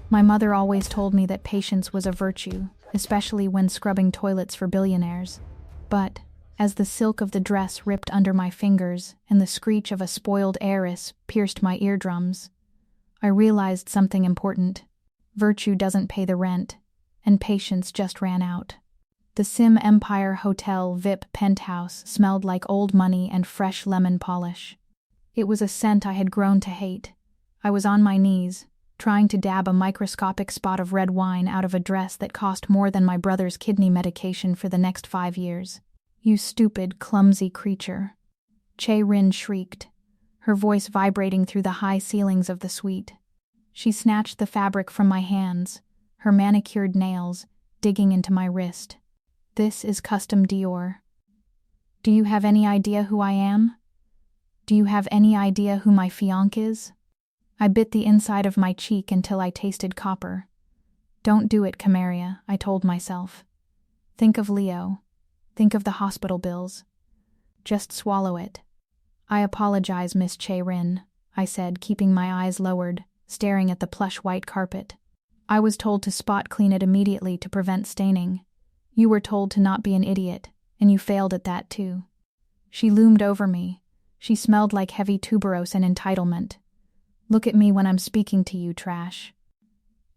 My mother always told me that patience was a virtue, especially when scrubbing toilets for billionaires. But, as the silk of the dress ripped under my fingers and the screech of a spoiled heiress pierced my eardrums, I realized something important. Virtue doesn't pay the rent, and patience just ran out. The Sim Empire Hotel VIP penthouse smelled like old money and fresh lemon polish. It was a scent I had grown to hate. I was on my knees, trying to dab a microscopic spot of red wine out of a dress that cost more than my brother's kidney medication for the next 5 years. "You stupid, clumsy creature," Chae-rin shrieked, her voice vibrating through the high ceilings of the suite. She snatched the fabric from my hands, her manicured nails digging into my wrist. "This is custom Dior. Do you have any idea who I am? Do you have any idea who my fiancé is?" I bit the inside of my cheek until I tasted copper. "Don't do it, Kamaria," I told myself. "Think of Leo. Think of the hospital bills. Just swallow it." "I apologize, Miss Chae-rin," I said, keeping my eyes lowered, staring at the plush white carpet. "I was told to spot clean it immediately to prevent staining. You were told to not be an idiot, and you failed at that too." She loomed over me. She smelled like heavy tuberose and entitlement. "Look at me when I'm speaking to you, trash."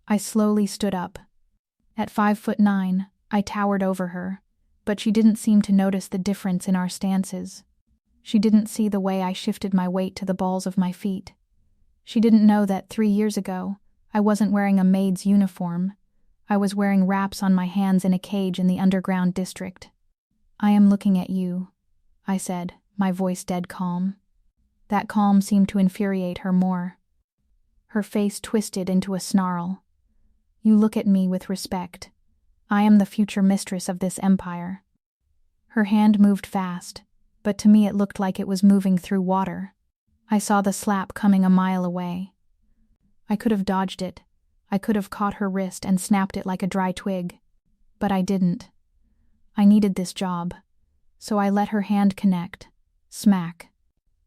I slowly stood up. At 5'9", I towered over her, but she didn't seem to notice the difference in our stances. She didn't see the way I shifted my weight to the balls of my feet. She didn't know that 3 years ago, I wasn't wearing a maid's uniform. I was wearing wraps on my hands in a cage in the underground district. "I am looking at you," I said, my voice dead calm. That calm seemed to infuriate her more. Her face twisted into a snarl. "You look at me with respect. I am the future mistress of this empire." Her hand moved fast, but to me it looked like it was moving through water. I saw the slap coming a mile away. I could have dodged it. I could have caught her wrist and snapped it like a dry twig. But I didn't. I needed this job. So I let her hand connect. Smack.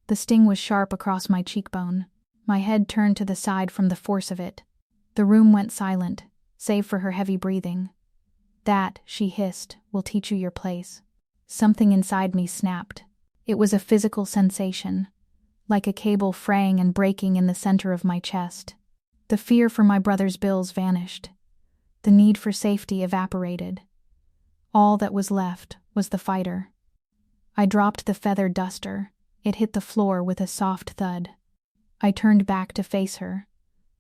The sting was sharp across my cheekbone. My head turned to the side from the force of it. The room went silent, save for her heavy breathing. "That," she hissed, "will teach you your place." Something inside me snapped. It was a physical sensation, like a cable fraying and breaking in the center of my chest. The fear for my brother's bills vanished. The need for safety evaporated. All that was left was the fighter. I dropped the feather duster. It hit the floor with a soft thud. I turned back to face her.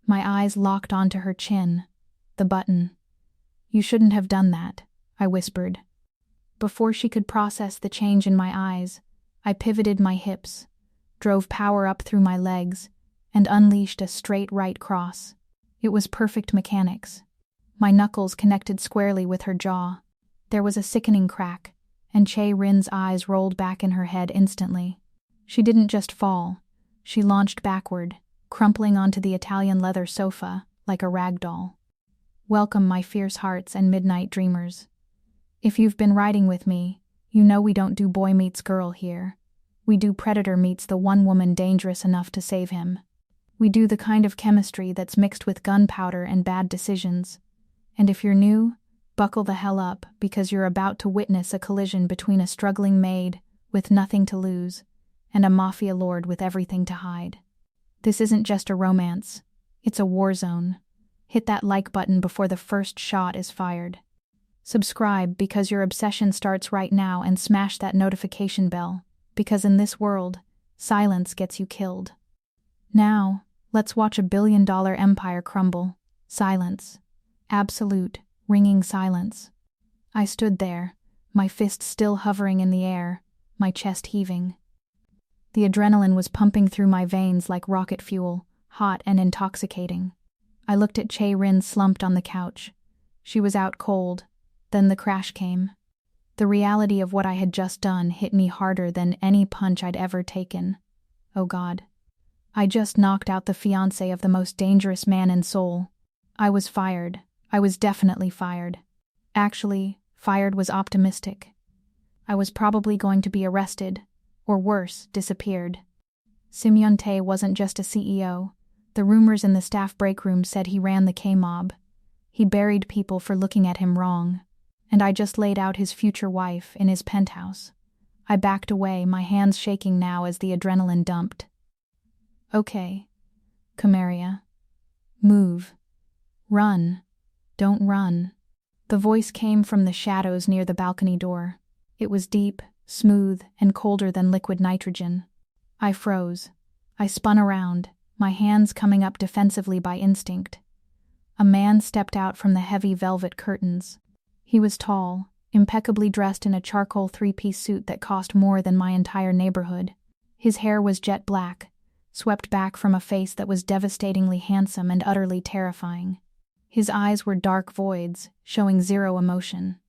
My eyes locked onto her chin. The button. "You shouldn't have done that," I whispered. Before she could process the change in my eyes, I pivoted my hips, drove power up through my legs, and unleashed a straight right cross. It was perfect mechanics. My knuckles connected squarely with her jaw. There was a sickening crack, and Chae-rin's eyes rolled back in her head instantly. She didn't just fall. She launched backward, crumpling onto the Italian leather sofa like a rag doll. Welcome, my fierce hearts and midnight dreamers. If you've been riding with me, you know we don't do boy meets girl here. We do predator meets the one woman dangerous enough to save him. We do the kind of chemistry that's mixed with gunpowder and bad decisions. And if you're new, buckle the hell up, because you're about to witness a collision between a struggling maid with nothing to lose and a mafia lord with everything to hide. This isn't just a romance. It's a war zone. Hit that like button before the first shot is fired. Subscribe because your obsession starts right now, and smash that notification bell, because in this world, silence gets you killed. Now, let's watch a billion-dollar empire crumble. Silence. Absolute, ringing silence. I stood there, my fist still hovering in the air, my chest heaving. The adrenaline was pumping through my veins like rocket fuel, hot and intoxicating. I looked at Chae-rin slumped on the couch. She was out cold. Then the crash came. The reality of what I had just done hit me harder than any punch I'd ever taken. Oh God. I just knocked out the fiancé of the most dangerous man in Seoul. I was fired. I was definitely fired. Actually, fired was optimistic. I was probably going to be arrested, or worse, disappeared. Yun-Tae wasn't just a CEO. The rumors in the staff break room said he ran the K-mob. He buried people for looking at him wrong. And I just laid out his future wife in his penthouse. I backed away, my hands shaking now as the adrenaline dumped. Okay, Kamaria. Move. Run. Don't run. The voice came from the shadows near the balcony door. It was deep, smooth, and colder than liquid nitrogen. I froze. I spun around, my hands coming up defensively by instinct. A man stepped out from the heavy velvet curtains. He was tall, impeccably dressed in a charcoal three-piece suit that cost more than my entire neighborhood. His hair was jet black, swept back from a face that was devastatingly handsome and utterly terrifying. His eyes were dark voids, showing zero emotion.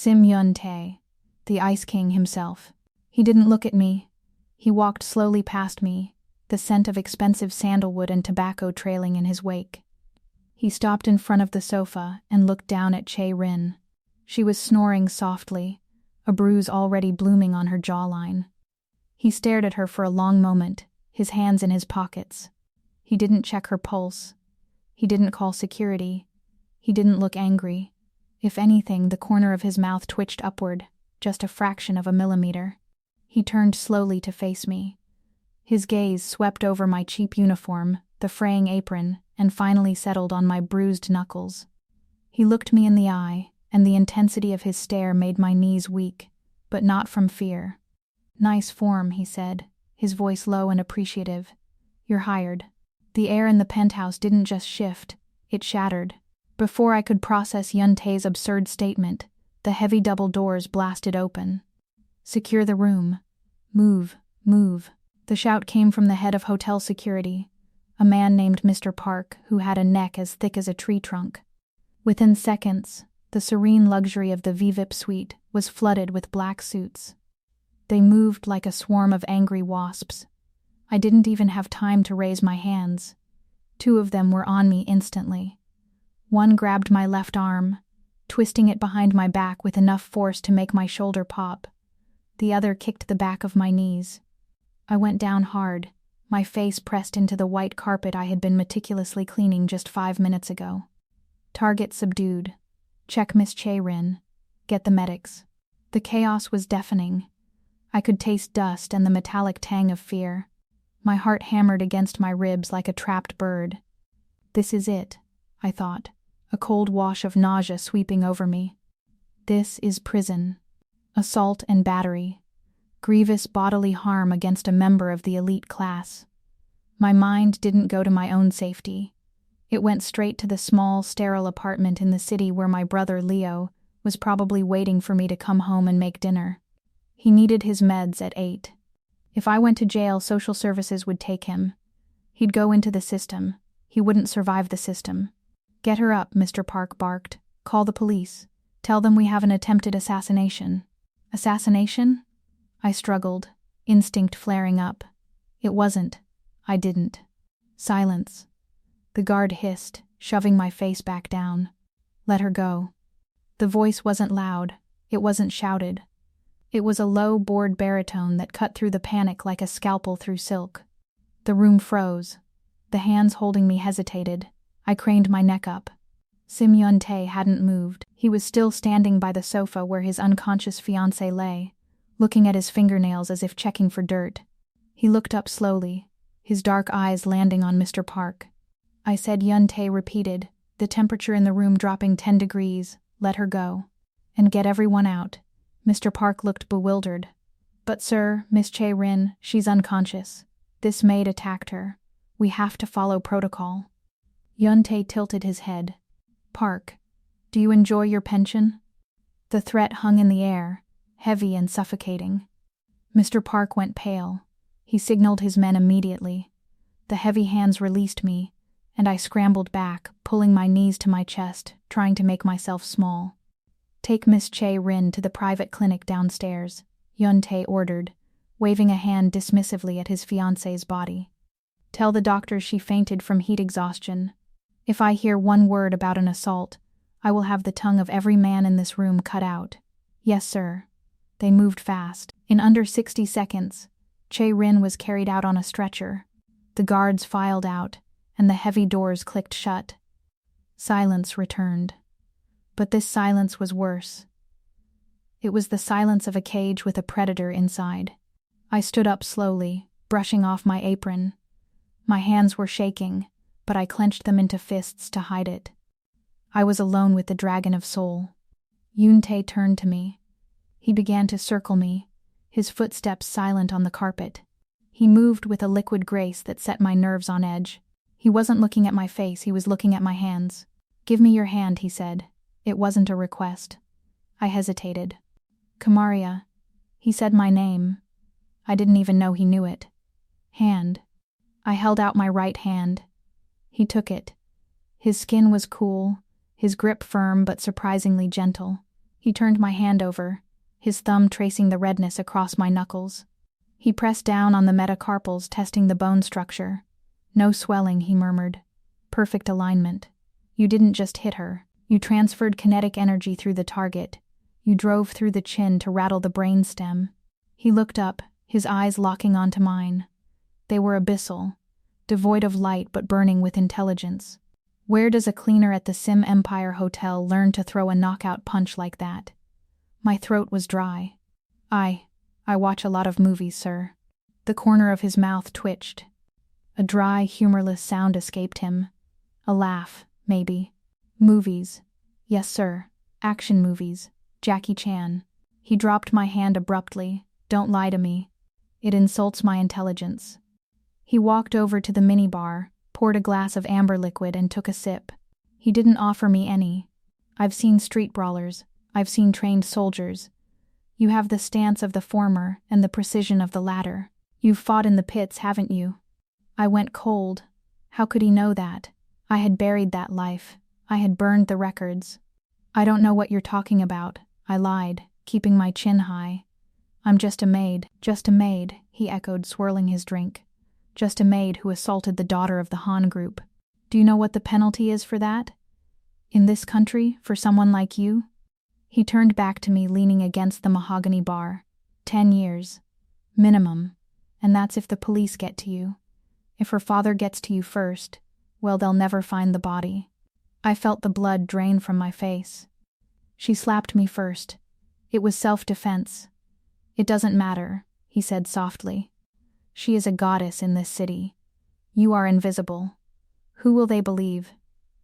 Yun-Tae, the Ice King himself. He didn't look at me. He walked slowly past me, the scent of expensive sandalwood and tobacco trailing in his wake. He stopped in front of the sofa and looked down at Chae-rin. She was snoring softly, a bruise already blooming on her jawline. He stared at her for a long moment, his hands in his pockets. He didn't check her pulse. He didn't call security. He didn't look angry. If anything, the corner of his mouth twitched upward, just a fraction of a millimeter. He turned slowly to face me. His gaze swept over my cheap uniform, the fraying apron, and finally settled on my bruised knuckles. He looked me in the eye, and the intensity of his stare made my knees weak, but not from fear. "Nice form," he said, his voice low and appreciative. "You're hired." The air in the penthouse didn't just shift, it shattered. Before I could process Yun-Tae's absurd statement, the heavy double doors blasted open. "Secure the room. Move, move." The shout came from the head of hotel security, a man named Mr. Park who had a neck as thick as a tree trunk. Within seconds, the serene luxury of the VVIP suite was flooded with black suits. They moved like a swarm of angry wasps. I didn't even have time to raise my hands. 2 of them were on me instantly. One grabbed my left arm, twisting it behind my back with enough force to make my shoulder pop. The other kicked the back of my knees. I went down hard, my face pressed into the white carpet I had been meticulously cleaning just 5 minutes ago. Target subdued. Check Miss Chae-rin. Get the medics. The chaos was deafening. I could taste dust and the metallic tang of fear. My heart hammered against my ribs like a trapped bird. This is it, I thought, a cold wash of nausea sweeping over me. This is prison. Assault and battery. Grievous bodily harm against a member of the elite class. My mind didn't go to my own safety. It went straight to the small, sterile apartment in the city where my brother Leo was probably waiting for me to come home and make dinner. He needed his meds at 8. If I went to jail, social services would take him. He'd go into the system. He wouldn't survive the system. "Get her up," Mr. Park barked. "Call the police. Tell them we have an attempted assassination." "Assassination?" I struggled, instinct flaring up. It wasn't. I didn't. Silence. The guard hissed, shoving my face back down. "Let her go." The voice wasn't loud. It wasn't shouted. It was a low, bored baritone that cut through the panic like a scalpel through silk. The room froze. The hands holding me hesitated. I craned my neck up. Yun-Tae hadn't moved. He was still standing by the sofa where his unconscious fiancée lay, looking at his fingernails as if checking for dirt. He looked up slowly, his dark eyes landing on Mr. Park. I said, Yun-Tae repeated, the temperature in the room dropping 10 degrees, "Let her go. And get everyone out." Mr. Park looked bewildered. "But sir, Miss Chae-rin, she's unconscious. This maid attacked her. We have to follow protocol." Yun-Tae tilted his head. "Park, do you enjoy your pension?" The threat hung in the air, heavy and suffocating. Mr. Park went pale. He signaled his men immediately. The heavy hands released me, and I scrambled back, pulling my knees to my chest, trying to make myself small. "Take Miss Chae-rin to the private clinic downstairs," Yun-Tae ordered, waving a hand dismissively at his fiancée's body. "Tell the doctors she fainted from heat exhaustion. If I hear one word about an assault, I will have the tongue of every man in this room cut out." "Yes, sir." They moved fast. In under 60 seconds, Chae-rin was carried out on a stretcher. The guards filed out, and the heavy doors clicked shut. Silence returned. But this silence was worse. It was the silence of a cage with a predator inside. I stood up slowly, brushing off my apron. My hands were shaking, but I clenched them into fists to hide it. I was alone with the dragon of soul. Yun-Tae turned to me. He began to circle me, his footsteps silent on the carpet. He moved with a liquid grace that set my nerves on edge. He wasn't looking at my face, he was looking at my hands. "Give me your hand," he said. It wasn't a request. I hesitated. "Kamaria." He said my name. I didn't even know he knew it. "Hand." I held out my right hand. He took it. His skin was cool, his grip firm but surprisingly gentle. He turned my hand over, his thumb tracing the redness across my knuckles. He pressed down on the metacarpals, testing the bone structure. "No swelling," he murmured. "Perfect alignment. You didn't just hit her. You transferred kinetic energy through the target. You drove through the chin to rattle the brainstem." He looked up, his eyes locking onto mine. They were abyssal, devoid of light but burning with intelligence. Where does a cleaner at the Sim Empire Hotel learn to throw a knockout punch like that? My throat was dry. I watch a lot of movies, sir." The corner of his mouth twitched. A dry, humorless sound escaped him. A laugh, maybe. "Movies. Yes, sir. Action movies. Jackie Chan." He dropped my hand abruptly. "Don't lie to me. It insults my intelligence." He walked over to the minibar, poured a glass of amber liquid and took a sip. He didn't offer me any. "I've seen street brawlers. I've seen trained soldiers. You have the stance of the former and the precision of the latter. You've fought in the pits, haven't you?" I went cold. How could he know that? I had buried that life. I had burned the records. "I don't know what you're talking about," I lied, keeping my chin high. "I'm just a maid." "Just a maid," he echoed, swirling his drink. "Just a maid who assaulted the daughter of the Han group. Do you know what the penalty is for that? In this country, for someone like you?" He turned back to me, leaning against the mahogany bar. 10 years. Minimum. And that's if the police get to you. If her father gets to you first, well, they'll never find the body." I felt the blood drain from my face. "She slapped me first. It was self-defense." "It doesn't matter," he said softly. "She is a goddess in this city. You are invisible. Who will they believe?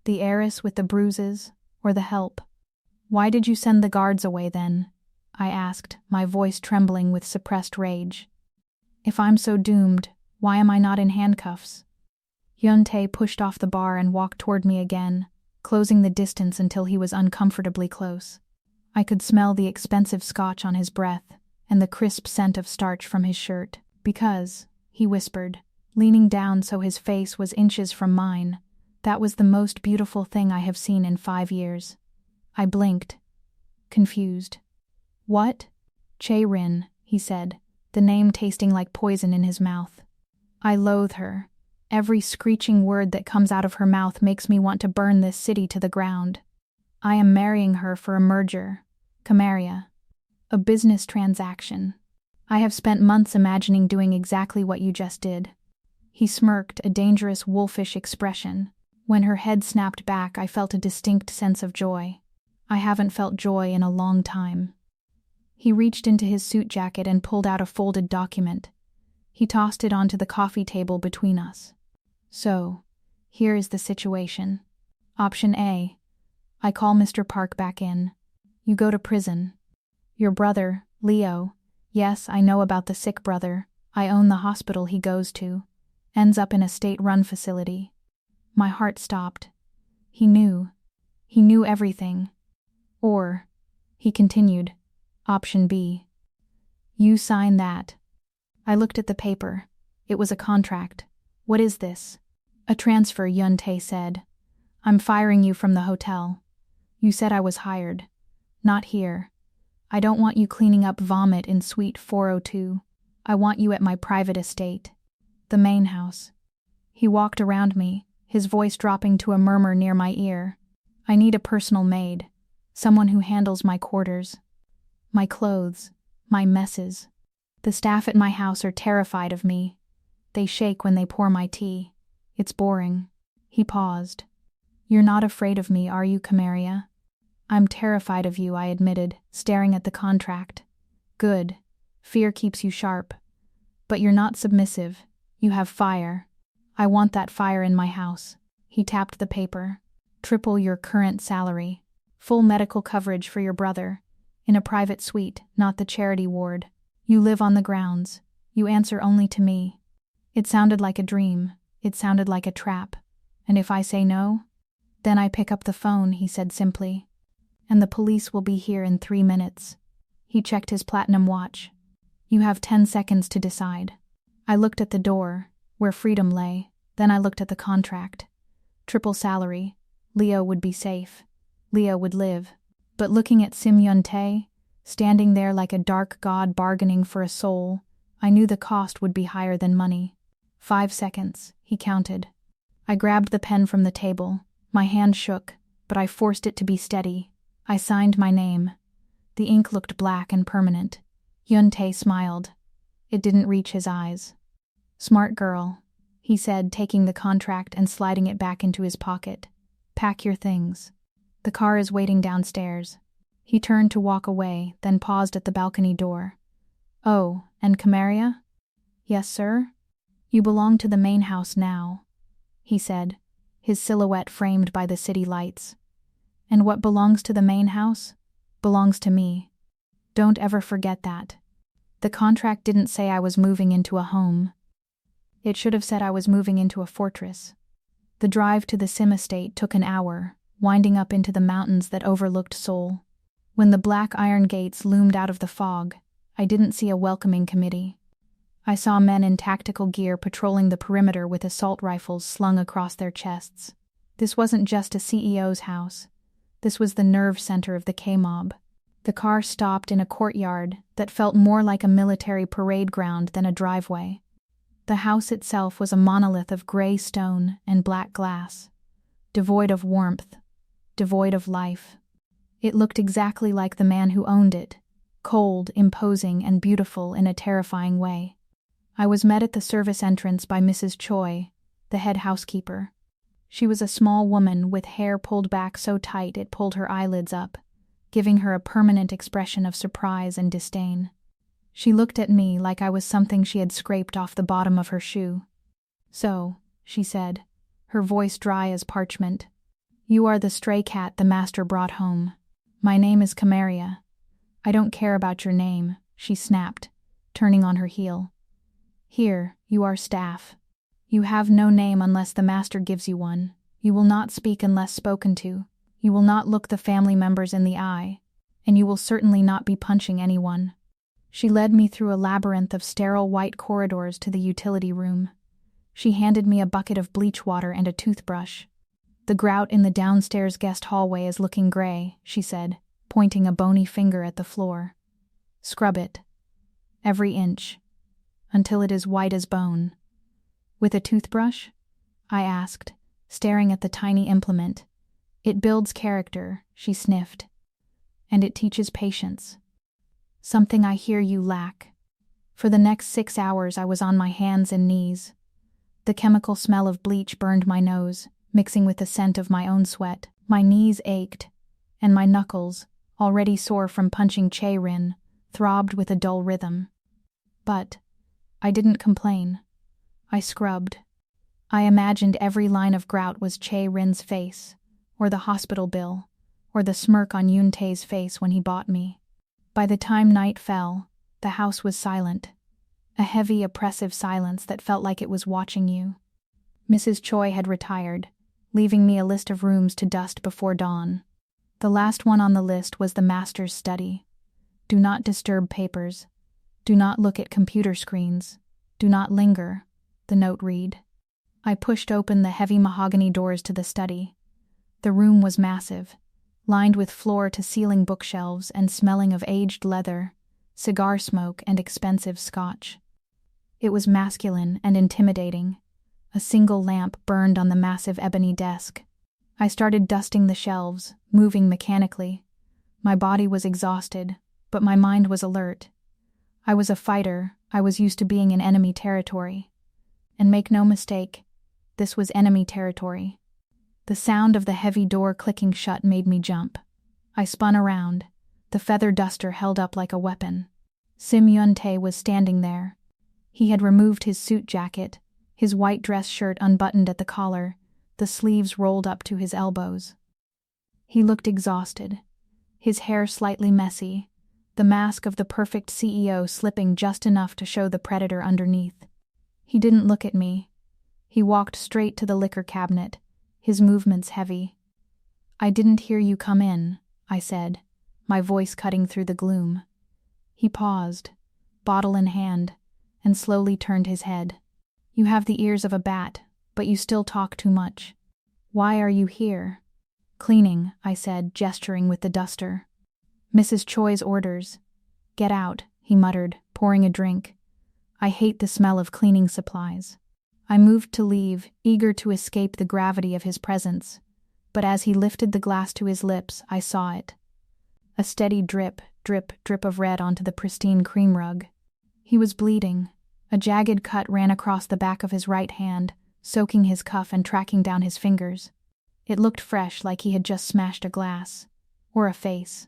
The heiress with the bruises, or the help?" "Why did you send the guards away then?" I asked, my voice trembling with suppressed rage. "If I'm so doomed, why am I not in handcuffs?" Yun-Tae pushed off the bar and walked toward me again, closing the distance until he was uncomfortably close. I could smell the expensive scotch on his breath and the crisp scent of starch from his shirt. "Because," he whispered, leaning down so his face was inches from mine, "that was the most beautiful thing I have seen in 5 years. I blinked, confused. "What?" "Chae-rin," he said, the name tasting like poison in his mouth. "I loathe her. Every screeching word that comes out of her mouth makes me want to burn this city to the ground. I am marrying her for a merger, Kamaria. A business transaction. I have spent months imagining doing exactly what you just did." He smirked, a dangerous wolfish expression. When her head snapped back, I felt a distinct sense of joy. I haven't felt joy in a long time. He reached into his suit jacket and pulled out a folded document. He tossed it onto the coffee table between us. "So, here is the situation. Option A. I call Mr. Park back in. You go to prison. Your brother, Leo, yes, I know about the sick brother, I own the hospital he goes to, ends up in a state-run facility." My heart stopped. He knew. He knew everything. "Or," he continued, "Option B. You sign that." I looked at the paper. It was a contract. "What is this?" "A transfer," Yun-Tae said. "I'm firing you from the hotel. You said I was hired. Not here. I don't want you cleaning up vomit in Suite 402. I want you at my private estate. The main house." He walked around me, his voice dropping to a murmur near my ear. "I need a personal maid. Someone who handles my quarters. My clothes. My messes. The staff at my house are terrified of me. They shake when they pour my tea. It's boring. He paused. "You're not afraid of me, are you, Kamaria?" "I'm terrified of you," I admitted, staring at the contract. "Good. Fear keeps you sharp. But you're not submissive. You have fire. I want that fire in my house." He tapped the paper. "Triple your current salary. Full medical coverage for your brother. In a private suite, not the charity ward. You live on the grounds. You answer only to me." It sounded like a dream. It sounded like a trap. "And if I say no?" "Then I pick up the phone," he said simply. "And the police will be here in 3 minutes." He checked his platinum watch. "You have 10 seconds to decide." I looked at the door, where freedom lay. Then I looked at the contract. Triple salary. Leo would be safe. Leo would live. But looking at Yun-Tae, standing there like a dark god bargaining for a soul, I knew the cost would be higher than money. 5 seconds, he counted. I grabbed the pen from the table. My hand shook, but I forced it to be steady. I signed my name. The ink looked black and permanent. Yun-Tae smiled. It didn't reach his eyes. "Smart girl," he said, taking the contract and sliding it back into his pocket. "Pack your things. The car is waiting downstairs." He turned to walk away, then paused at the balcony door. "Oh, and Kamaria?" "Yes, sir?" "You belong to the main house now," he said, his silhouette framed by the city lights. "And what belongs to the main house belongs to me. Don't ever forget that." The contract didn't say I was moving into a home. It should have said I was moving into a fortress. The drive to the Sim estate took an hour, winding up into the mountains that overlooked Seoul. When the black iron gates loomed out of the fog, I didn't see a welcoming committee. I saw men in tactical gear patrolling the perimeter with assault rifles slung across their chests. This wasn't just a CEO's house. This was the nerve center of the K-mob. The car stopped in a courtyard that felt more like a military parade ground than a driveway. The house itself was a monolith of gray stone and black glass, devoid of warmth, devoid of life. It looked exactly like the man who owned it, cold, imposing, and beautiful in a terrifying way. I was met at the service entrance by Mrs. Choi, the head housekeeper. She was a small woman with hair pulled back so tight it pulled her eyelids up, giving her a permanent expression of surprise and disdain. She looked at me like I was something she had scraped off the bottom of her shoe. "So," she said, her voice dry as parchment, "you are the stray cat the master brought home. My name is Kamaria." "I don't care about your name," she snapped, turning on her heel. "Here, you are staff. You have no name unless the master gives you one. You will not speak unless spoken to. You will not look the family members in the eye. And you will certainly not be punching anyone." She led me through a labyrinth of sterile white corridors to the utility room. She handed me a bucket of bleach water and a toothbrush. "The grout in the downstairs guest hallway is looking gray," she said, pointing a bony finger at the floor. "Scrub it. Every inch. Until it is white as bone." "With a toothbrush?" I asked, staring at the tiny implement. "It builds character," she sniffed. "And it teaches patience. Something I hear you lack." For the next 6 hours I was on my hands and knees. The chemical smell of bleach burned my nose, mixing with the scent of my own sweat. My knees ached, and my knuckles, already sore from punching Chae-rin, throbbed with a dull rhythm. But I didn't complain. I scrubbed. I imagined every line of grout was Chae-rin's face, or the hospital bill, or the smirk on Yun-Tae's face when he bought me. By the time night fell, the house was silent. A heavy, oppressive silence that felt like it was watching you. Mrs. Choi had retired, leaving me a list of rooms to dust before dawn. The last one on the list was the master's study. "Do not disturb papers. Do not look at computer screens. Do not linger," the note read. I pushed open the heavy mahogany doors to the study. The room was massive, lined with floor-to-ceiling bookshelves and smelling of aged leather, cigar smoke, and expensive scotch. It was masculine and intimidating. A single lamp burned on the massive ebony desk. I started dusting the shelves, moving mechanically. My body was exhausted, but my mind was alert. I was a fighter. I was used to being in enemy territory. And make no mistake, this was enemy territory. The sound of the heavy door clicking shut made me jump. I spun around, the feather duster held up like a weapon. Yun-Tae was standing there. He had removed his suit jacket, his white dress shirt unbuttoned at the collar, the sleeves rolled up to his elbows. He looked exhausted, his hair slightly messy, the mask of the perfect CEO slipping just enough to show the predator underneath. He didn't look at me. He walked straight to the liquor cabinet, his movements heavy. "I didn't hear you come in," I said, my voice cutting through the gloom. He paused, bottle in hand, and slowly turned his head. "You have the ears of a bat, but you still talk too much. Why are you here?" "Cleaning," I said, gesturing with the duster. "Mrs. Choi's orders." "Get out," he muttered, pouring a drink. "I hate the smell of cleaning supplies." I moved to leave, eager to escape the gravity of his presence, but as he lifted the glass to his lips, I saw it. A steady drip, drip, drip of red onto the pristine cream rug. He was bleeding. A jagged cut ran across the back of his right hand, soaking his cuff and tracking down his fingers. It looked fresh, like he had just smashed a glass. Or a face.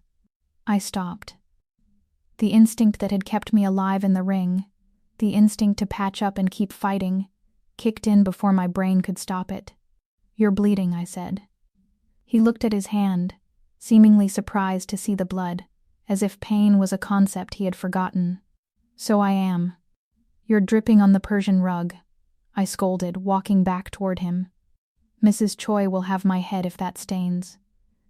I stopped. The instinct that had kept me alive in the ring, the instinct to patch up and keep fighting, kicked in before my brain could stop it. "You're bleeding," I said. He looked at his hand, seemingly surprised to see the blood, as if pain was a concept he had forgotten. "So I am." "You're dripping on the Persian rug," I scolded, walking back toward him. "Mrs. Choi will have my head if that stains."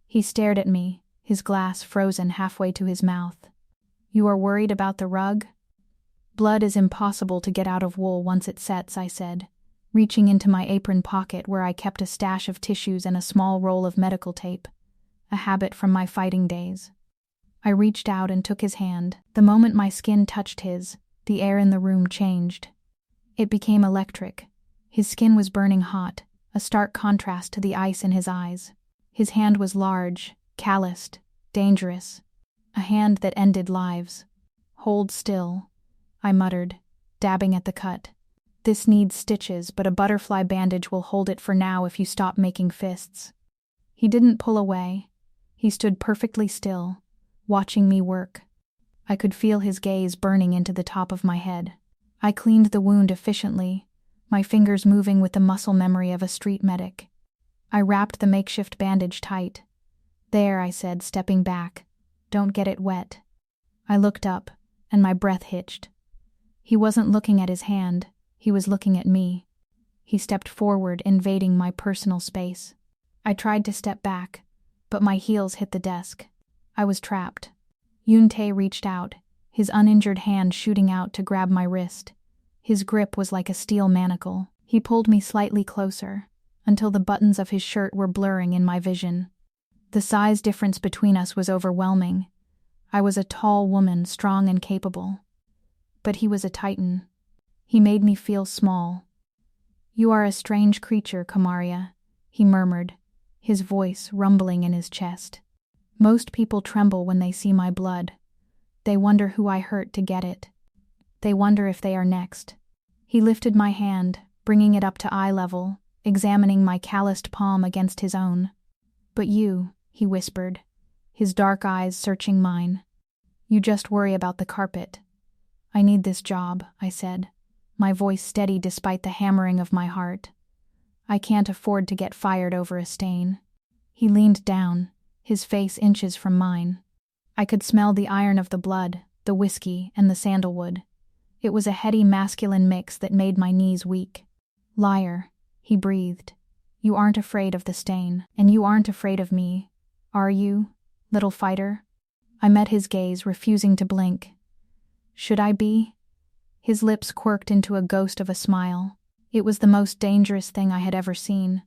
He stared at me, his glass frozen halfway to his mouth. "You are worried about the rug?" "Blood is impossible to get out of wool once it sets," I said, reaching into my apron pocket where I kept a stash of tissues and a small roll of medical tape, a habit from my fighting days. I reached out and took his hand. The moment my skin touched his, the air in the room changed. It became electric. His skin was burning hot, a stark contrast to the ice in his eyes. His hand was large, calloused, dangerous, a hand that ended lives. "Hold still," I muttered, dabbing at the cut. "This needs stitches, but a butterfly bandage will hold it for now if you stop making fists." He didn't pull away. He stood perfectly still, watching me work. I could feel his gaze burning into the top of my head. I cleaned the wound efficiently, my fingers moving with the muscle memory of a street medic. I wrapped the makeshift bandage tight. "There," I said, stepping back. "Don't get it wet." I looked up, and my breath hitched. He wasn't looking at his hand. He was looking at me. He stepped forward, invading my personal space. I tried to step back, but my heels hit the desk. I was trapped. Yun-Tae reached out, his uninjured hand shooting out to grab my wrist. His grip was like a steel manacle. He pulled me slightly closer, until the buttons of his shirt were blurring in my vision. The size difference between us was overwhelming. I was a tall woman, strong and capable. But he was a titan. He made me feel small. "You are a strange creature, Kamaria," he murmured, his voice rumbling in his chest. "Most people tremble when they see my blood. They wonder who I hurt to get it. They wonder if they are next." He lifted my hand, bringing it up to eye level, examining my calloused palm against his own. "But you," he whispered, his dark eyes searching mine. "You just worry about the carpet." "I need this job," I said, my voice steady despite the hammering of my heart. "I can't afford to get fired over a stain." He leaned down, his face inches from mine. I could smell the iron of the blood, the whiskey, and the sandalwood. It was a heady masculine mix that made my knees weak. "Liar," he breathed. "You aren't afraid of the stain, and you aren't afraid of me, are you, little fighter?" I met his gaze, refusing to blink. "Should I be?" His lips quirked into a ghost of a smile. It was the most dangerous thing I had ever seen.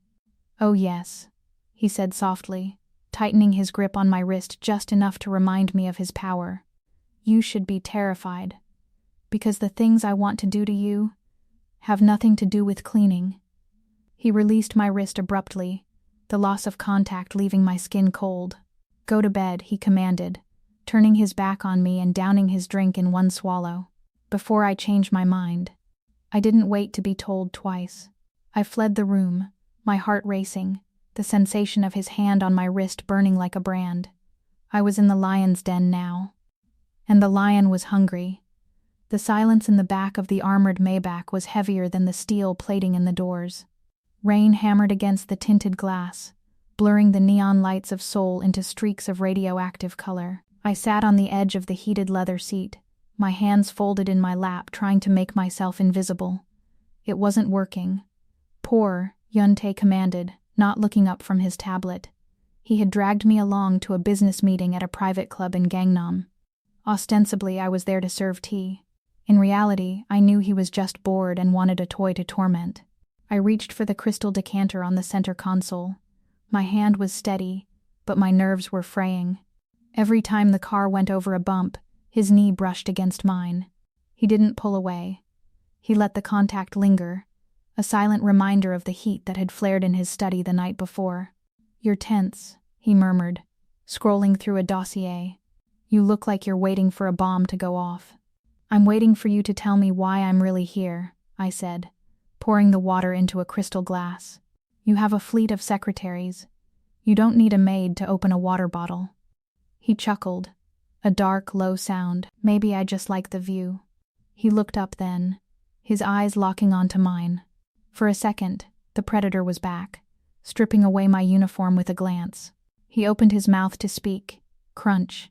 "Oh yes," he said softly, tightening his grip on my wrist just enough to remind me of his power. "You should be terrified, because the things I want to do to you have nothing to do with cleaning." He released my wrist abruptly, the loss of contact leaving my skin cold. "Go to bed," he commanded, turning his back on me and downing his drink in one swallow. Before I changed my mind. I didn't wait to be told twice. I fled the room, my heart racing, the sensation of his hand on my wrist burning like a brand. I was in the lion's den now. And the lion was hungry. The silence in the back of the armored Maybach was heavier than the steel plating in the doors. Rain hammered against the tinted glass, blurring the neon lights of Seoul into streaks of radioactive color. I sat on the edge of the heated leather seat, my hands folded in my lap, trying to make myself invisible. It wasn't working. "Pour," Yun-Tae commanded, not looking up from his tablet. He had dragged me along to a business meeting at a private club in Gangnam. Ostensibly, I was there to serve tea. In reality, I knew he was just bored and wanted a toy to torment. I reached for the crystal decanter on the center console. My hand was steady, but my nerves were fraying. Every time the car went over a bump, his knee brushed against mine. He didn't pull away. He let the contact linger, a silent reminder of the heat that had flared in his study the night before. "You're tense," he murmured, scrolling through a dossier. "You look like you're waiting for a bomb to go off." "I'm waiting for you to tell me why I'm really here," I said, pouring the water into a crystal glass. "You have a fleet of secretaries. You don't need a maid to open a water bottle." He chuckled, a dark, low sound. "Maybe I just like the view." He looked up then, his eyes locking onto mine. For a second, the predator was back, stripping away my uniform with a glance. He opened his mouth to speak. Crunch.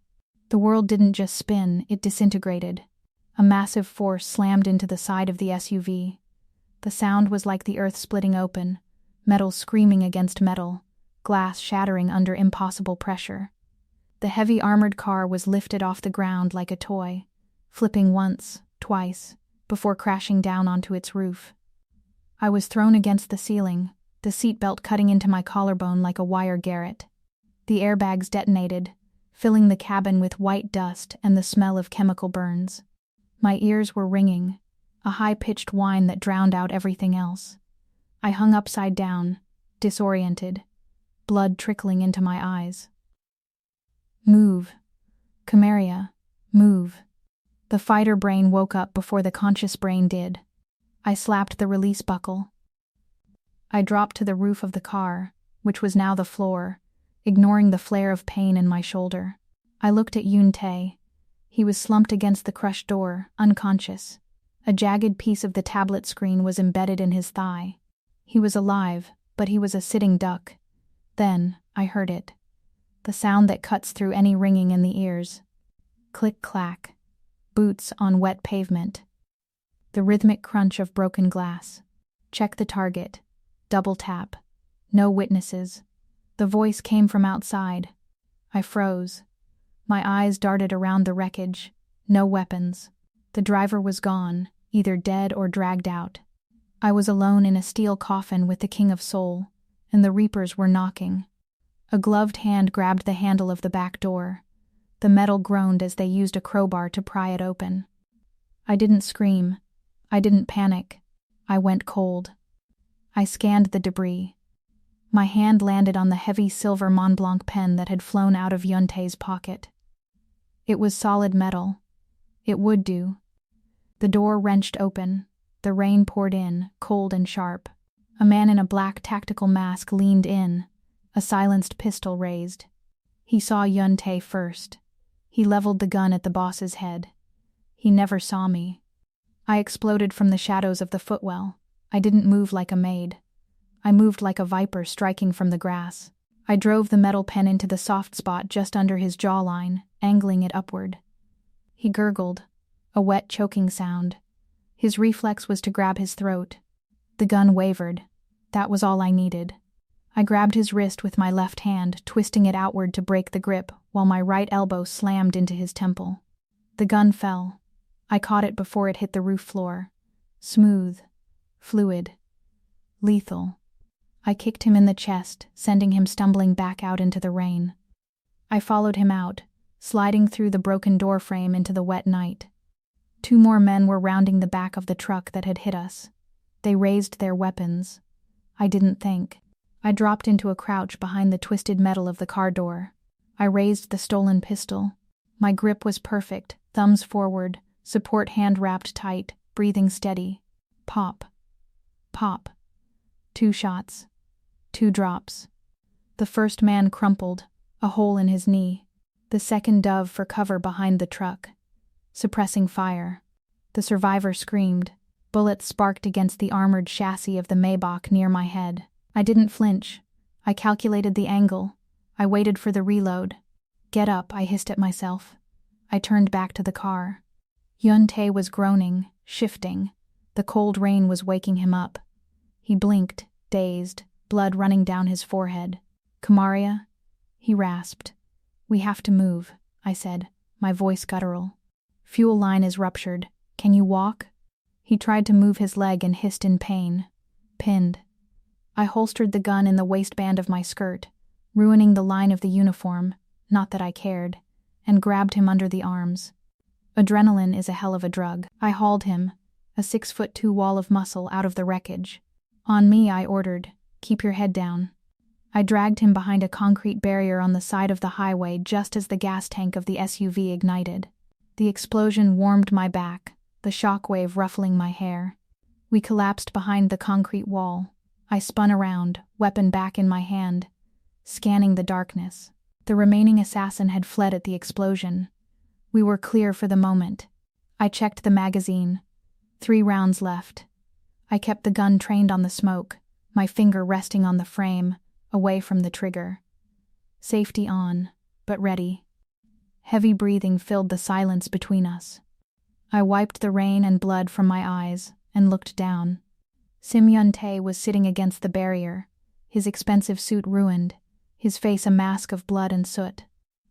The world didn't just spin, it disintegrated. A massive force slammed into the side of the SUV. The sound was like the earth splitting open, metal screaming against metal, glass shattering under impossible pressure. The heavy armored car was lifted off the ground like a toy, flipping once, twice, before crashing down onto its roof. I was thrown against the ceiling, the seatbelt cutting into my collarbone like a wire garrote. The airbags detonated, filling the cabin with white dust and the smell of chemical burns. My ears were ringing, a high-pitched whine that drowned out everything else. I hung upside down, disoriented, blood trickling into my eyes. "Move. Kamaria, move." The fighter brain woke up before the conscious brain did. I slapped the release buckle. I dropped to the roof of the car, which was now the floor, ignoring the flare of pain in my shoulder. I looked at Yun-Tae. He was slumped against the crushed door, unconscious. A jagged piece of the tablet screen was embedded in his thigh. He was alive, but he was a sitting duck. Then, I heard it. The sound that cuts through any ringing in the ears. Click-clack. Boots on wet pavement. The rhythmic crunch of broken glass. Check the target. Double tap. No witnesses. The voice came from outside. I froze. My eyes darted around the wreckage. No weapons. The driver was gone, either dead or dragged out. I was alone in a steel coffin with the King of Seoul, and the Reapers were knocking. A gloved hand grabbed the handle of the back door. The metal groaned as they used a crowbar to pry it open. I didn't scream. I didn't panic. I went cold. I scanned the debris. My hand landed on the heavy silver Mont Blanc pen that had flown out of Yun-Tae's pocket. It was solid metal. It would do. The door wrenched open. The rain poured in, cold and sharp. A man in a black tactical mask leaned in, a silenced pistol raised. He saw Yun-Tae first. He leveled the gun at the boss's head. He never saw me. I exploded from the shadows of the footwell. I didn't move like a maid. I moved like a viper striking from the grass. I drove the metal pen into the soft spot just under his jawline, angling it upward. He gurgled, a wet choking sound. His reflex was to grab his throat. The gun wavered. That was all I needed. I grabbed his wrist with my left hand, twisting it outward to break the grip, while my right elbow slammed into his temple. The gun fell. I caught it before it hit the roof floor. Smooth, fluid, lethal. I kicked him in the chest, sending him stumbling back out into the rain. I followed him out, sliding through the broken doorframe into the wet night. 2 more men were rounding the back of the truck that had hit us. They raised their weapons. I didn't think. I dropped into a crouch behind the twisted metal of the car door. I raised the stolen pistol. My grip was perfect, thumbs forward, support hand wrapped tight, breathing steady. Pop. Pop. 2 shots. 2 drops. The first man crumpled, a hole in his knee. The second dove for cover behind the truck, suppressing fire. The survivor screamed. Bullets sparked against the armored chassis of the Maybach near my head. I didn't flinch. I calculated the angle. I waited for the reload. "Get up," I hissed at myself. I turned back to the car. Yun-Tae was groaning, shifting. The cold rain was waking him up. He blinked, dazed, blood running down his forehead. "Kamaria?" he rasped. "We have to move," I said, my voice guttural. "Fuel line is ruptured. Can you walk?" He tried to move his leg and hissed in pain. Pinned. I holstered the gun in the waistband of my skirt, ruining the line of the uniform, not that I cared, and grabbed him under the arms. Adrenaline is a hell of a drug. I hauled him, a 6'2" wall of muscle, out of the wreckage. "On me," I ordered. "Keep your head down." I dragged him behind a concrete barrier on the side of the highway just as the gas tank of the SUV ignited. The explosion warmed my back, the shockwave ruffling my hair. We collapsed behind the concrete wall. I spun around, weapon back in my hand, scanning the darkness. The remaining assassin had fled at the explosion. We were clear for the moment. I checked the magazine. 3 rounds left. I kept the gun trained on the smoke, my finger resting on the frame, away from the trigger. Safety on, but ready. Heavy breathing filled the silence between us. I wiped the rain and blood from my eyes and looked down. Yun-Tae was sitting against the barrier, his expensive suit ruined, his face a mask of blood and soot.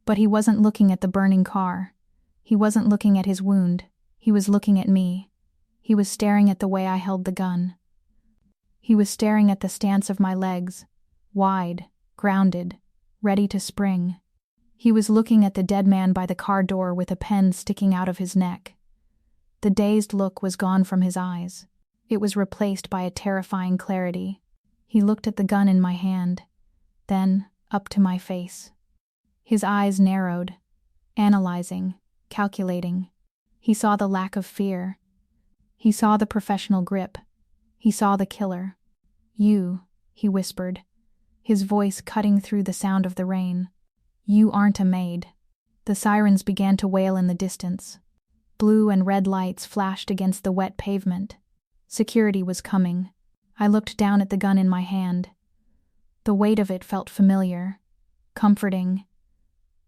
But he wasn't looking at the burning car. He wasn't looking at his wound. He was looking at me. He was staring at the way I held the gun. He was staring at the stance of my legs, wide, grounded, ready to spring. He was looking at the dead man by the car door with a pen sticking out of his neck. The dazed look was gone from his eyes. It was replaced by a terrifying clarity. He looked at the gun in my hand, then up to my face. His eyes narrowed, analyzing, calculating. He saw the lack of fear. He saw the professional grip. He saw the killer. "You," he whispered, his voice cutting through the sound of the rain. "You aren't a maid." The sirens began to wail in the distance. Blue and red lights flashed against the wet pavement. Security was coming. I looked down at the gun in my hand. The weight of it felt familiar, comforting,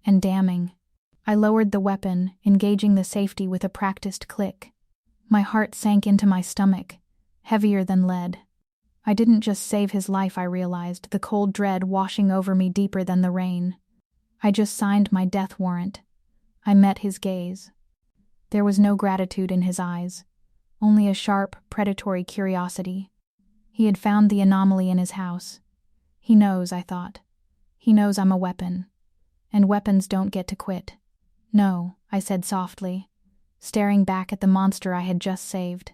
and damning. I lowered the weapon, engaging the safety with a practiced click. My heart sank into my stomach, heavier than lead. I didn't just save his life, I realized, the cold dread washing over me deeper than the rain. I just signed my death warrant. I met his gaze. There was no gratitude in his eyes, only a sharp, predatory curiosity. He had found the anomaly in his house. He knows, I thought. He knows I'm a weapon. And weapons don't get to quit. "No," I said softly, staring back at the monster I had just saved.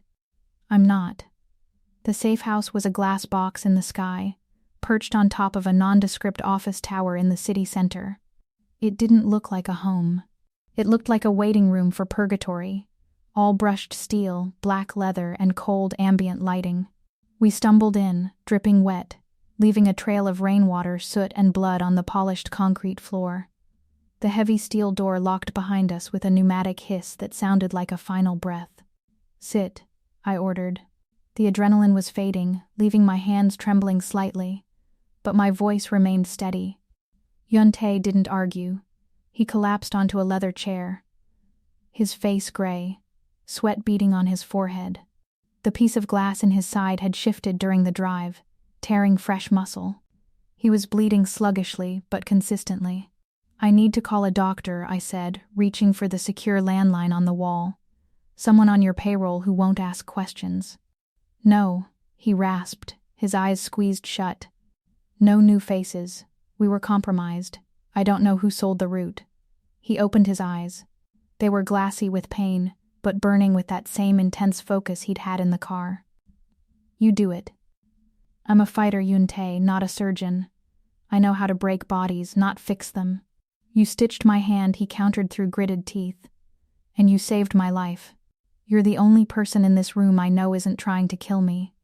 "I'm not." The safe house was a glass box in the sky, perched on top of a nondescript office tower in the city center. It didn't look like a home. It looked like a waiting room for purgatory, all brushed steel, black leather, and cold ambient lighting. We stumbled in, dripping wet, leaving a trail of rainwater, soot, and blood on the polished concrete floor. The heavy steel door locked behind us with a pneumatic hiss that sounded like a final breath. "Sit," I ordered. The adrenaline was fading, leaving my hands trembling slightly, but my voice remained steady. Yun-Tae didn't argue. He collapsed onto a leather chair, his face gray, sweat beading on his forehead. The piece of glass in his side had shifted during the drive, tearing fresh muscle. He was bleeding sluggishly, but consistently. "I need to call a doctor," I said, reaching for the secure landline on the wall. "Someone on your payroll who won't ask questions." "No," he rasped, his eyes squeezed shut. "No new faces. We were compromised. I don't know who sold the route." He opened his eyes. They were glassy with pain, but burning with that same intense focus he'd had in the car. "You do it." "I'm a fighter, Yun-Tae, not a surgeon. I know how to break bodies, not fix them." "You stitched my hand," he countered through gritted teeth. "And you saved my life. You're the only person in this room I know isn't trying to kill me.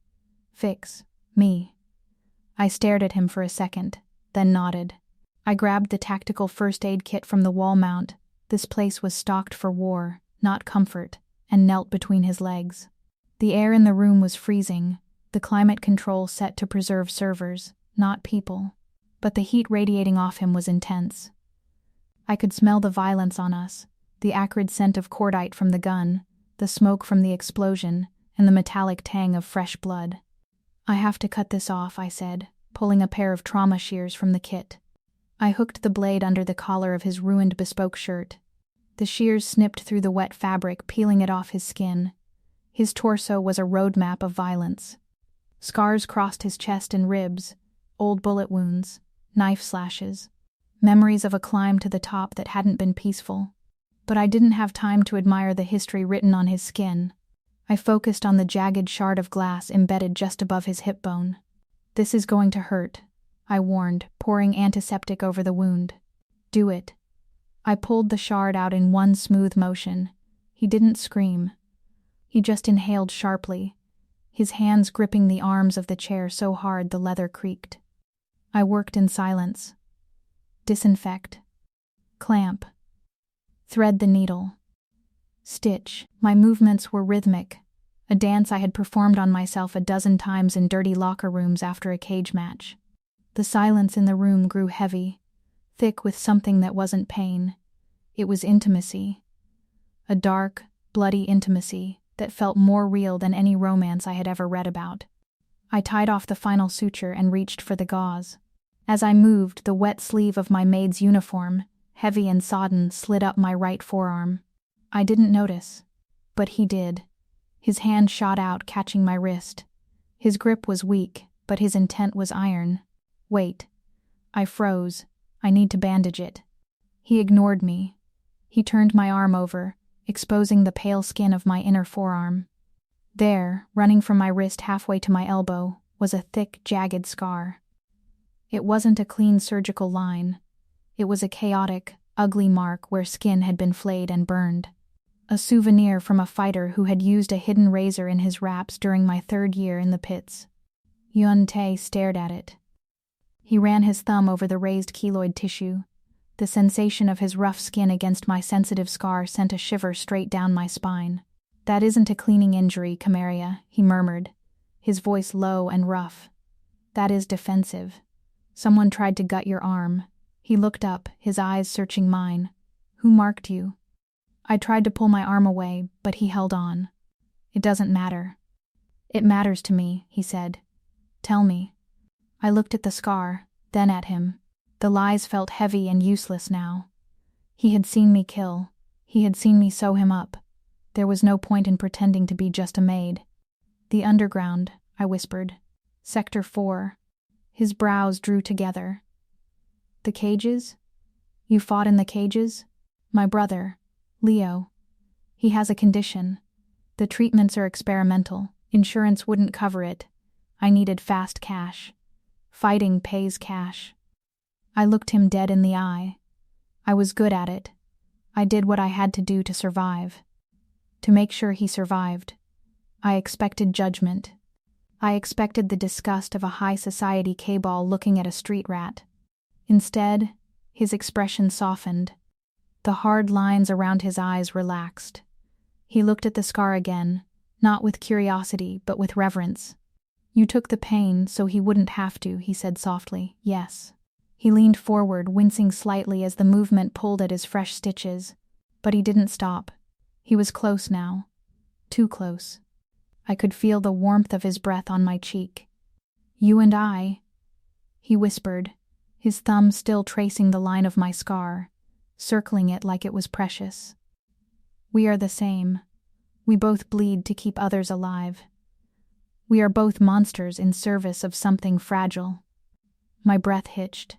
Fix me." I stared at him for a second, then nodded. I grabbed the tactical first aid kit from the wall mount. This place was stocked for war, not comfort, and knelt between his legs. The air in the room was freezing, the climate control set to preserve servers, not people. But the heat radiating off him was intense. I could smell the violence on us, the acrid scent of cordite from the gun, the smoke from the explosion, and the metallic tang of fresh blood. "I have to cut this off," I said, pulling a pair of trauma shears from the kit. I hooked the blade under the collar of his ruined bespoke shirt. The shears snipped through the wet fabric, peeling it off his skin. His torso was a roadmap of violence. Scars crossed his chest and ribs, old bullet wounds, knife slashes, memories of a climb to the top that hadn't been peaceful. But I didn't have time to admire the history written on his skin. I focused on the jagged shard of glass embedded just above his hip bone. "This is going to hurt," I warned, pouring antiseptic over the wound. "Do it." I pulled the shard out in one smooth motion. He didn't scream. He just inhaled sharply, his hands gripping the arms of the chair so hard the leather creaked. I worked in silence. Disinfect. Clamp. Thread the needle. Stitch. My movements were rhythmic, a dance I had performed on myself a dozen times in dirty locker rooms after a cage match. The silence in the room grew heavy, thick with something that wasn't pain. It was intimacy. A dark, bloody intimacy that felt more real than any romance I had ever read about. I tied off the final suture and reached for the gauze. As I moved, the wet sleeve of my maid's uniform, heavy and sodden, slid up my right forearm. I didn't notice, but he did. His hand shot out, catching my wrist. His grip was weak, but his intent was iron. "Wait." I froze. "I need to bandage it." He ignored me. He turned my arm over, exposing the pale skin of my inner forearm. There, running from my wrist halfway to my elbow, was a thick, jagged scar. It wasn't a clean surgical line. It was a chaotic, ugly mark where skin had been flayed and burned. A souvenir from a fighter who had used a hidden razor in his wraps during my 3rd year in the pits. Yun-Tae stared at it. He ran his thumb over the raised keloid tissue. The sensation of his rough skin against my sensitive scar sent a shiver straight down my spine. "That isn't a cleaning injury, Kamaria," he murmured, his voice low and rough. "That is defensive. Someone tried to gut your arm." He looked up, his eyes searching mine. "Who marked you?" I tried to pull my arm away, but he held on. "It doesn't matter." "It matters to me," he said. "Tell me." I looked at the scar, then at him. The lies felt heavy and useless now. He had seen me kill. He had seen me sew him up. There was no point in pretending to be just a maid. "The underground," I whispered. "Sector 4. His brows drew together. "The cages? You fought in the cages?" "My brother, Leo. He has a condition. The treatments are experimental. Insurance wouldn't cover it. I needed fast cash. Fighting pays cash." I looked him dead in the eye. I was good at it. I did what I had to do to survive. To make sure he survived. I expected judgment. I expected the disgust of a high society K-ball looking at a street rat. Instead, his expression softened. The hard lines around his eyes relaxed. He looked at the scar again, not with curiosity, but with reverence. "You took the pain so he wouldn't have to," he said softly. "Yes." He leaned forward, wincing slightly as the movement pulled at his fresh stitches. But he didn't stop. He was close now. Too close. I could feel the warmth of his breath on my cheek. "You and I," he whispered, his thumb still tracing the line of my scar, circling it like it was precious. "We are the same. We both bleed to keep others alive. We are both monsters in service of something fragile." My breath hitched.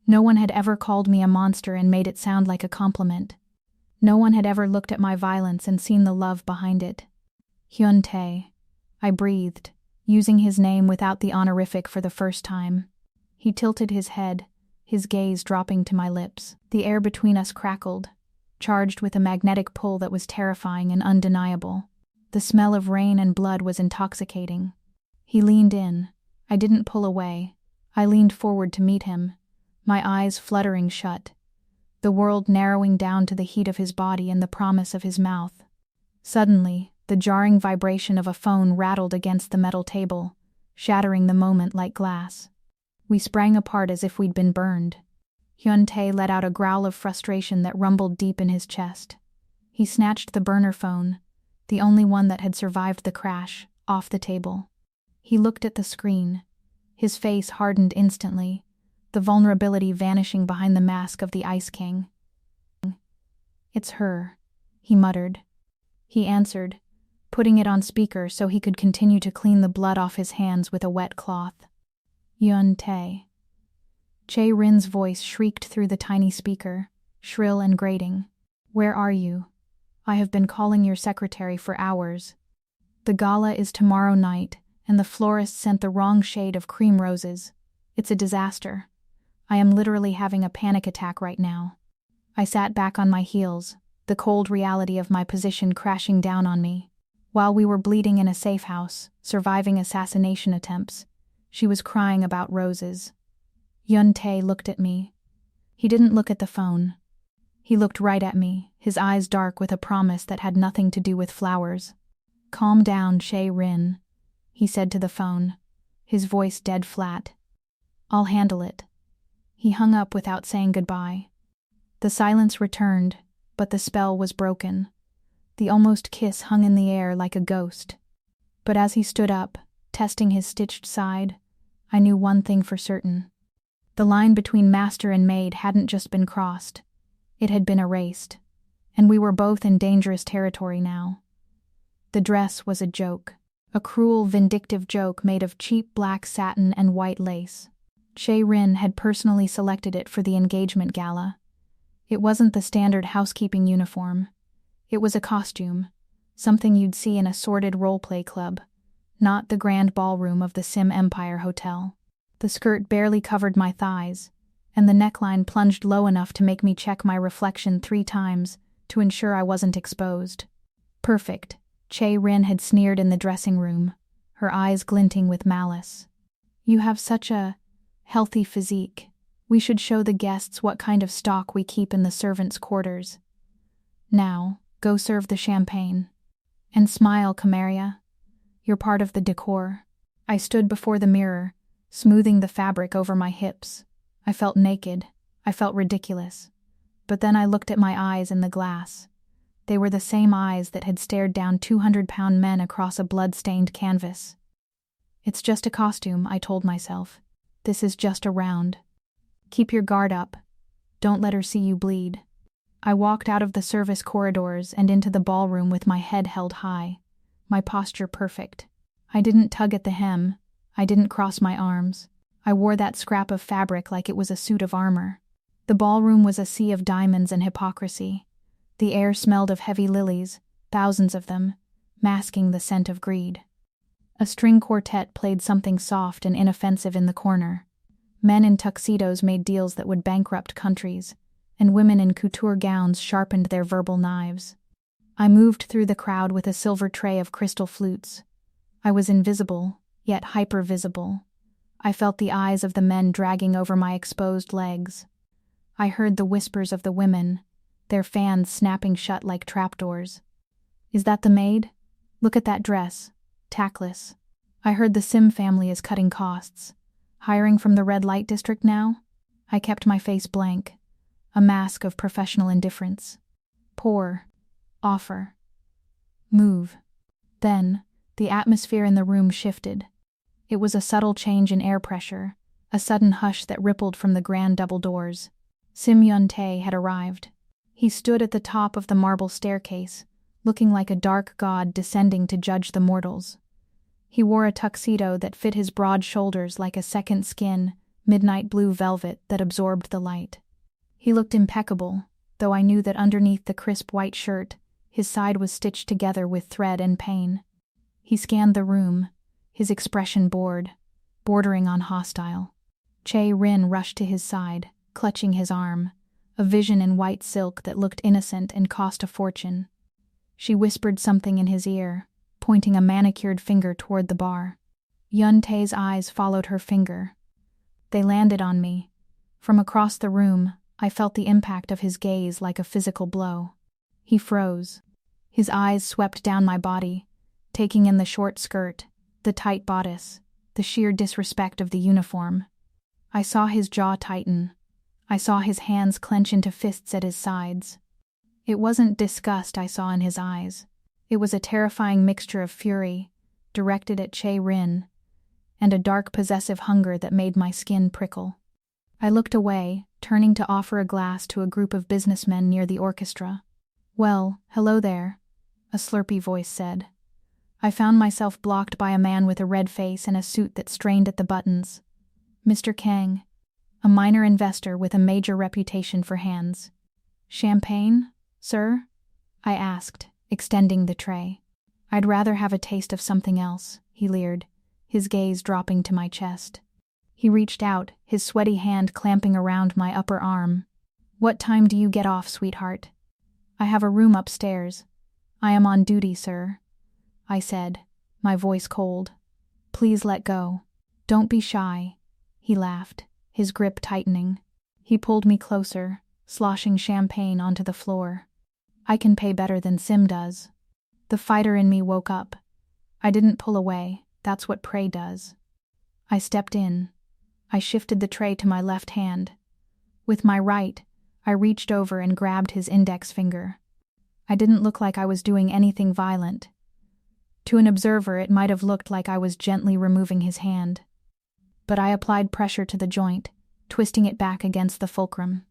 No one had ever called me a monster and made it sound like a compliment. No one had ever looked at my violence and seen the love behind it. "Yun-Tae," I breathed, using his name without the honorific for the first time. He tilted his head, his gaze dropping to my lips. The air between us crackled, charged with a magnetic pull that was terrifying and undeniable. The smell of rain and blood was intoxicating. He leaned in. I didn't pull away. I leaned forward to meet him, my eyes fluttering shut, the world narrowing down to the heat of his body and the promise of his mouth. Suddenly, the jarring vibration of a phone rattled against the metal table, shattering the moment like glass. We sprang apart as if we'd been burned. Yun-Tae let out a growl of frustration that rumbled deep in his chest. He snatched the burner phone, the only one that had survived the crash, off the table. He looked at the screen. His face hardened instantly, the vulnerability vanishing behind the mask of the Ice King. "It's her," he muttered. He answered, putting it on speaker so he could continue to clean the blood off his hands with a wet cloth. "Yun-Tae." Chae-rin's voice shrieked through the tiny speaker, shrill and grating. "Where are you? I have been calling your secretary for hours. The gala is tomorrow night, and the florist sent the wrong shade of cream roses. It's a disaster. I am literally having a panic attack right now." I sat back on my heels, the cold reality of my position crashing down on me. While we were bleeding in a safe house, surviving assassination attempts, she was crying about roses. Yun-Tae looked at me. He didn't look at the phone. He looked right at me, his eyes dark with a promise that had nothing to do with flowers. "Calm down, Chae-rin," he said to the phone, his voice dead flat. "I'll handle it." He hung up without saying goodbye. The silence returned, but the spell was broken. The almost kiss hung in the air like a ghost. But as he stood up, testing his stitched side, I knew one thing for certain. The line between master and maid hadn't just been crossed. It had been erased, and we were both in dangerous territory now. The dress was a joke, a cruel, vindictive joke made of cheap black satin and white lace. Chae-rin had personally selected it for the engagement gala. It wasn't the standard housekeeping uniform. It was a costume, something you'd see in a sordid role-play club, not the grand ballroom of the Sim Empire Hotel. The skirt barely covered my thighs, and the neckline plunged low enough to make me check my reflection 3 times to ensure I wasn't exposed. "Perfect," Chae-rin had sneered in the dressing room, her eyes glinting with malice. "You have such a healthy physique. We should show the guests what kind of stock we keep in the servants' quarters. Now, go serve the champagne. And smile, Kamaria. You're part of the decor." I stood before the mirror, smoothing the fabric over my hips. I felt naked. I felt ridiculous. But then I looked at my eyes in the glass. They were the same eyes that had stared down 200-pound men across a blood-stained canvas. "It's just a costume," I told myself. "This is just a round. Keep your guard up. Don't let her see you bleed." I walked out of the service corridors and into the ballroom with my head held high, my posture perfect. I didn't tug at the hem. I didn't cross my arms. I wore that scrap of fabric like it was a suit of armor. The ballroom was a sea of diamonds and hypocrisy. The air smelled of heavy lilies, thousands of them, masking the scent of greed. A string quartet played something soft and inoffensive in the corner. Men in tuxedos made deals that would bankrupt countries, and women in couture gowns sharpened their verbal knives. I moved through the crowd with a silver tray of crystal flutes. I was invisible, yet hyper-visible. I felt the eyes of the men dragging over my exposed legs. I heard the whispers of the women, their fans snapping shut like trapdoors. "Is that the maid? Look at that dress. Tactless." I heard the Sim family is cutting costs. Hiring from the red light district now? I kept my face blank, a mask of professional indifference. Pour. Offer. Move. Then, the atmosphere in the room shifted. It was a subtle change in air pressure, a sudden hush that rippled from the grand double doors. Sim Yun-Tae had arrived. He stood at the top of the marble staircase, looking like a dark god descending to judge the mortals. He wore a tuxedo that fit his broad shoulders like a second skin, midnight blue velvet that absorbed the light. He looked impeccable, though I knew that underneath the crisp white shirt, his side was stitched together with thread and pain. He scanned the room, his expression bored, bordering on hostile. Chae-rin rushed to his side, clutching his arm, a vision in white silk that looked innocent and cost a fortune. She whispered something in his ear, pointing a manicured finger toward the bar. Yun-Tae's eyes followed her finger. They landed on me, From across the room, I felt the impact of his gaze like a physical blow. He froze. His eyes swept down my body, taking in the short skirt, the tight bodice, the sheer disrespect of the uniform. I saw his jaw tighten. I saw his hands clench into fists at his sides. It wasn't disgust I saw in his eyes. It was a terrifying mixture of fury, directed at Chae-rin, and a dark possessive hunger that made my skin prickle. I looked away, turning to offer a glass to a group of businessmen near the orchestra. "Well, hello there," a slurpy voice said. I found myself blocked by a man with a red face and a suit that strained at the buttons. Mr. Kang, a minor investor with a major reputation for hands. "Champagne, sir?" I asked, extending the tray. "I'd rather have a taste of something else," he leered, his gaze dropping to my chest. He reached out, his sweaty hand clamping around my upper arm. "What time do you get off, sweetheart?" "I have a room upstairs. I am on duty, sir," I said, my voice cold. "Please let go. Don't be shy," he laughed, his grip tightening. He pulled me closer, sloshing champagne onto the floor. "I can pay better than Sim does." The fighter in me woke up. I didn't pull away, that's what prey does. I stepped in. I shifted the tray to my left hand. With my right, I reached over and grabbed his index finger. I didn't look like I was doing anything violent. To an observer, it might have looked like I was gently removing his hand. But I applied pressure to the joint, twisting it back against the fulcrum.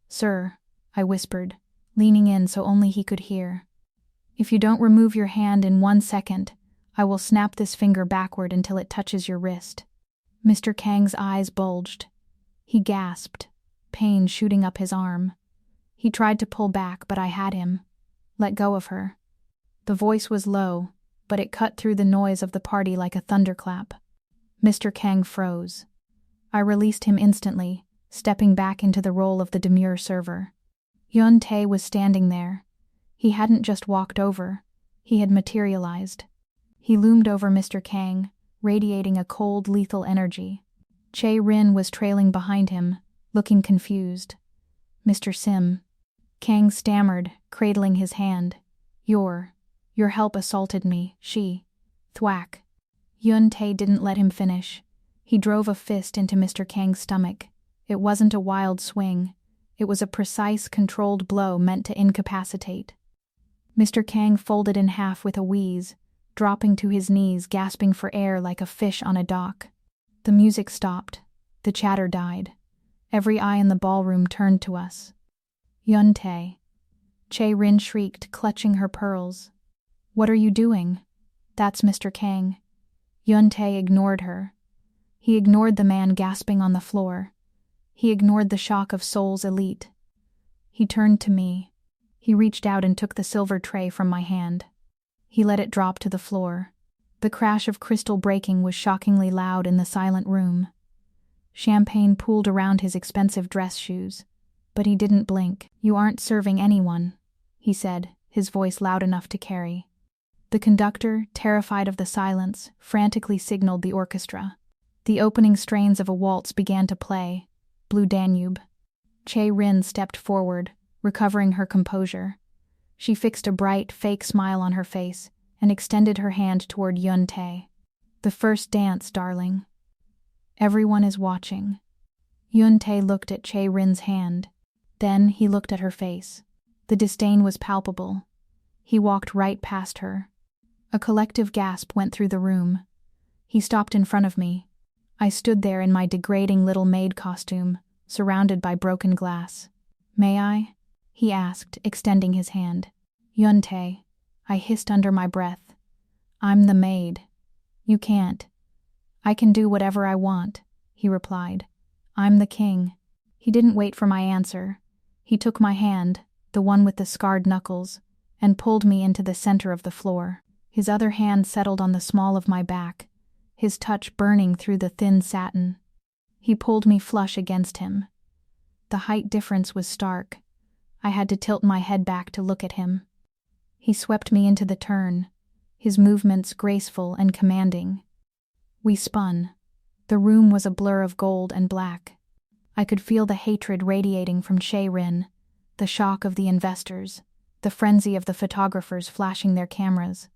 "Sir," I whispered, leaning in so only he could hear. "If you don't remove your hand in 1 second, I will snap this finger backward until it touches your wrist." Mr. Kang's eyes bulged. He gasped, pain shooting up his arm. He tried to pull back, but I had him. "Let go of her." The voice was low, but it cut through the noise of the party like a thunderclap. Mr. Kang froze. I released him instantly, stepping back into the role of the demure server. Yun-Tae was standing there. He hadn't just walked over, he had materialized. He loomed over Mr. Kang, radiating a cold, lethal energy. Chae-rin was trailing behind him, looking confused. "Mr. Sim," Kang stammered, cradling his hand. Your help assaulted me, thwack." Yun-Tae didn't let him finish. He drove a fist into Mr. Kang's stomach. It wasn't a wild swing. It was a precise, controlled blow meant to incapacitate. Mr. Kang folded in half with a wheeze, dropping to his knees, gasping for air like a fish on a dock. The music stopped. The chatter died. Every eye in the ballroom turned to us. "Yun-Tae," Chae-rin shrieked, clutching her pearls. "What are you doing?" "That's Mr. Kang." Yun-Tae ignored her. He ignored the man gasping on the floor. He ignored the shock of Seoul's elite. He turned to me. He reached out and took the silver tray from my hand. He let it drop to the floor. The crash of crystal breaking was shockingly loud in the silent room. Champagne pooled around his expensive dress shoes. But he didn't blink. "You aren't serving anyone," he said, his voice loud enough to carry. The conductor, terrified of the silence, frantically signaled the orchestra. The opening strains of a waltz began to play, Blue Danube. Chae-rin stepped forward, recovering her composure. She fixed a bright, fake smile on her face and extended her hand toward Yun-Tae. "The first dance, darling. Everyone is watching." Yun-Tae looked at Chae-rin's hand. Then he looked at her face. The disdain was palpable. He walked right past her. A collective gasp went through the room. He stopped in front of me. I stood there in my degrading little maid costume, surrounded by broken glass. "May I?" he asked, extending his hand. "Yun-Tae," I hissed under my breath. "I'm the maid. You can't." "I can do whatever I want," he replied. "I'm the king." He didn't wait for my answer. He took my hand, the one with the scarred knuckles, and pulled me into the center of the floor. His other hand settled on the small of my back, his touch burning through the thin satin. He pulled me flush against him. The height difference was stark. I had to tilt my head back to look at him. He swept me into the turn, his movements graceful and commanding. We spun. The room was a blur of gold and black. I could feel the hatred radiating from Chae-rin, the shock of the investors, the frenzy of the photographers flashing their cameras.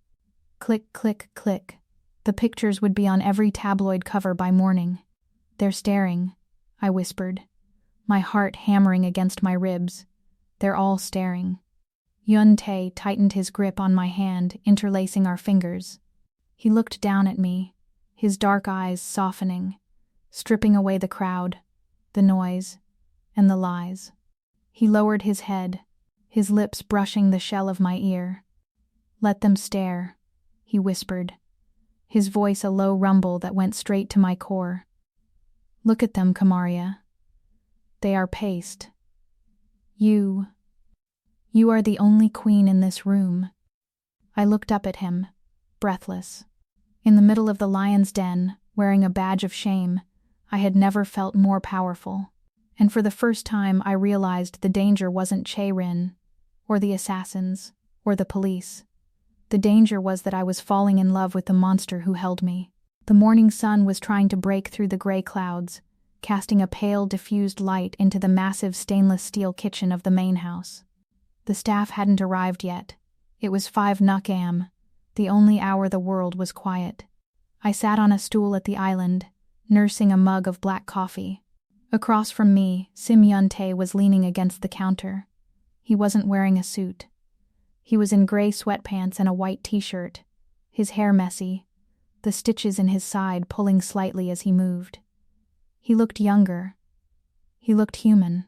Click, click, click. The pictures would be on every tabloid cover by morning. "They're staring," I whispered, my heart hammering against my ribs. "They're all staring." Yun-Tae tightened his grip on my hand, interlacing our fingers. He looked down at me, his dark eyes softening, stripping away the crowd, the noise, and the lies. He lowered his head, his lips brushing the shell of my ear. "Let them stare," he whispered, his voice a low rumble that went straight to my core. "Look at them, Kamaria. They are paste. You are the only queen in this room." I looked up at him, breathless. In the middle of the lion's den, wearing a badge of shame, I had never felt more powerful. And for the first time I realized the danger wasn't Chae-rin, or the assassins, or the police. The danger was that I was falling in love with the monster who held me. The morning sun was trying to break through the gray clouds, casting a pale, diffused light into the massive stainless steel kitchen of the main house. The staff hadn't arrived yet. It was 5 p.m., the only hour the world was quiet. I sat on a stool at the island, nursing a mug of black coffee. Across from me, Yun-Tae was leaning against the counter. He wasn't wearing a suit. He was in gray sweatpants and a white t-shirt, his hair messy, the stitches in his side pulling slightly as he moved. He looked younger. He looked human.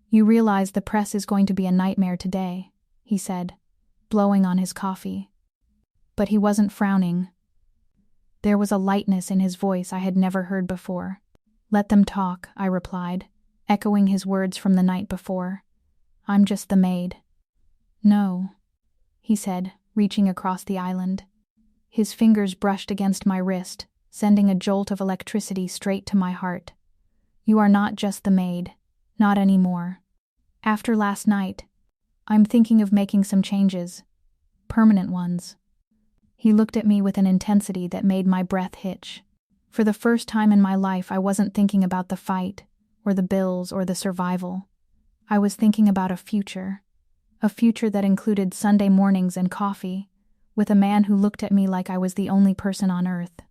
"You realize the press is going to be a nightmare today," he said, blowing on his coffee. But he wasn't frowning. There was a lightness in his voice I had never heard before. "Let them talk," I replied, echoing his words from the night before. "I'm just the maid." "No," he said, reaching across the island. His fingers brushed against my wrist, sending a jolt of electricity straight to my heart. "You are not just the maid. Not anymore. After last night, I'm thinking of making some changes. Permanent ones." He looked at me with an intensity that made my breath hitch. For the first time in my life, I wasn't thinking about the fight, or the bills, or the survival. I was thinking about a future that included Sunday mornings and coffee, with a man who looked at me like I was the only person on earth.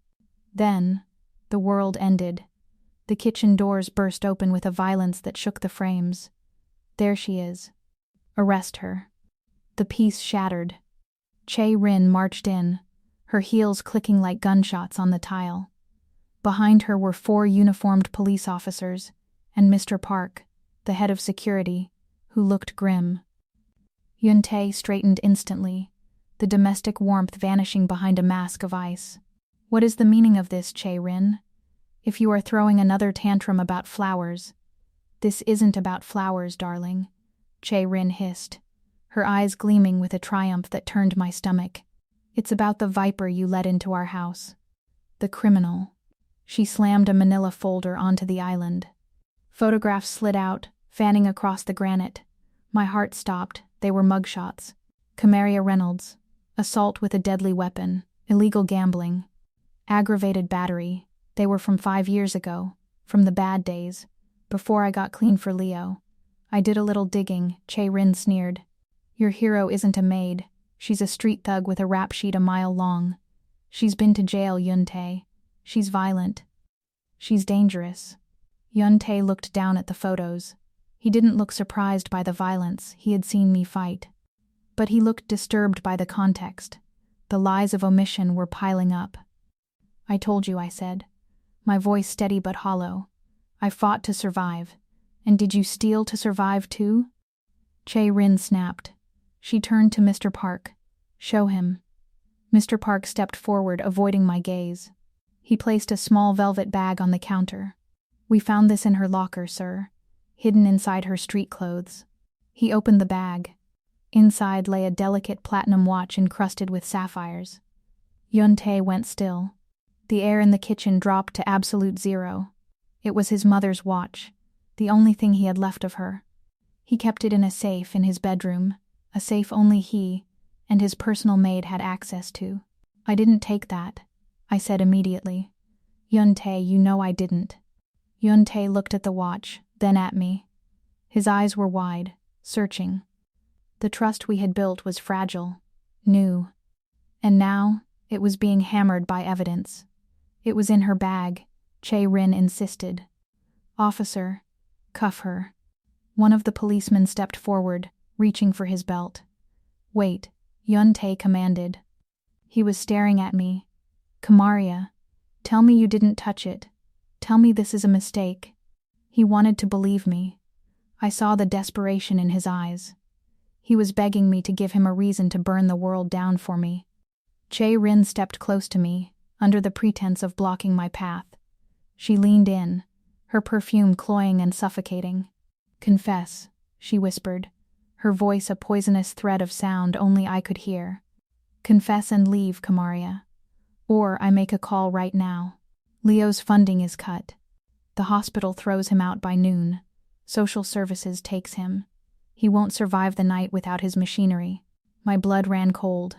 Then, the world ended. The kitchen doors burst open with a violence that shook the frames. "There she is. Arrest her." The peace shattered. Chae-rin marched in, her heels clicking like gunshots on the tile. Behind her were 4 uniformed police officers, and Mr. Park, the head of security, who looked grim. Yun-Tae straightened instantly, the domestic warmth vanishing behind a mask of ice. "What is the meaning of this, Chae-rin? If you are throwing another tantrum about flowers—" "This isn't about flowers, darling," Chae-rin hissed, her eyes gleaming with a triumph that turned my stomach. "It's about the viper you let into our house. The criminal." She slammed a manila folder onto the island. Photographs slid out, fanning across the granite. My heart stopped. They were mugshots. Kamaria Reynolds. Assault with a deadly weapon. Illegal gambling. Aggravated battery. They were from 5 years ago, from the bad days, before I got clean for Leo. I did a little digging. Chae-rin sneered. "Your hero isn't a maid. She's a street thug with a rap sheet a mile long. She's been to jail, Yun-Tae. She's violent. She's dangerous." Yun-Tae looked down at the photos. He didn't look surprised by the violence. He had seen me fight. But he looked disturbed by the context. The lies of omission were piling up. "I told you," I said, my voice steady but hollow. "I fought to survive. And did you steal to survive too?" Chae-rin snapped. She turned to Mr. Park. "Show him." Mr. Park stepped forward, avoiding my gaze. He placed a small velvet bag on the counter. "We found this in her locker, sir, hidden inside her street clothes." He opened the bag. Inside lay a delicate platinum watch encrusted with sapphires. Yun-Tae went still. The air in the kitchen dropped to absolute zero. It was his mother's watch, the only thing he had left of her. He kept it in a safe in his bedroom, a safe only he and his personal maid had access to. "I didn't take that," I said immediately. "Yun-Tae, you know I didn't." Yun-Tae looked at the watch, then at me. His eyes were wide, searching. The trust we had built was fragile, new. And now, it was being hammered by evidence. It was in her bag, Chae-rin insisted. "Officer, cuff her." One of the policemen stepped forward, reaching for his belt. "Wait," Yun-Tae commanded. He was staring at me. "Kamaria, tell me you didn't touch it. Tell me this is a mistake." He wanted to believe me. I saw the desperation in his eyes. He was begging me to give him a reason to burn the world down for me. Chae-rin stepped close to me, under the pretense of blocking my path. She leaned in, her perfume cloying and suffocating. "Confess," she whispered, her voice a poisonous thread of sound only I could hear. "Confess and leave, Kamaria. Or I make a call right now. Leo's funding is cut. The hospital throws him out by noon. Social services takes him. He won't survive the night without his machinery." My blood ran cold.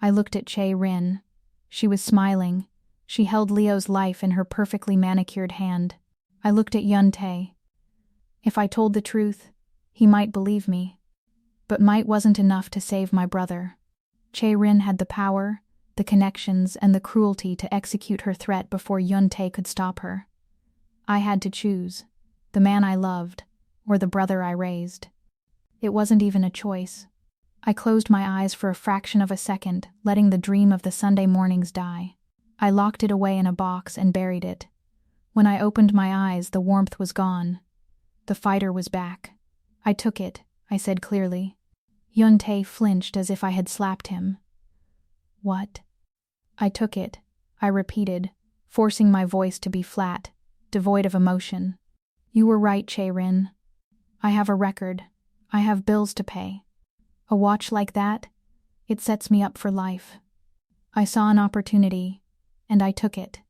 I looked at Chae-rin. She was smiling. She held Leo's life in her perfectly manicured hand. I looked at Yun-Tae. If I told the truth, he might believe me. But might wasn't enough to save my brother. Chae-rin had the power, the connections, and the cruelty to execute her threat before Yun-Tae could stop her. I had to choose, the man I loved, or the brother I raised. It wasn't even a choice. I closed my eyes for a fraction of a second, letting the dream of the Sunday mornings die. I locked it away in a box and buried it. When I opened my eyes, the warmth was gone. The fighter was back. "I took it," I said clearly. Yun-Tae flinched as if I had slapped him. "What?" "I took it," I repeated, forcing my voice to be flat, devoid of emotion. "You were right, Chae-rin. I have a record. I have bills to pay. A watch like that, it sets me up for life. I saw an opportunity, and I took it."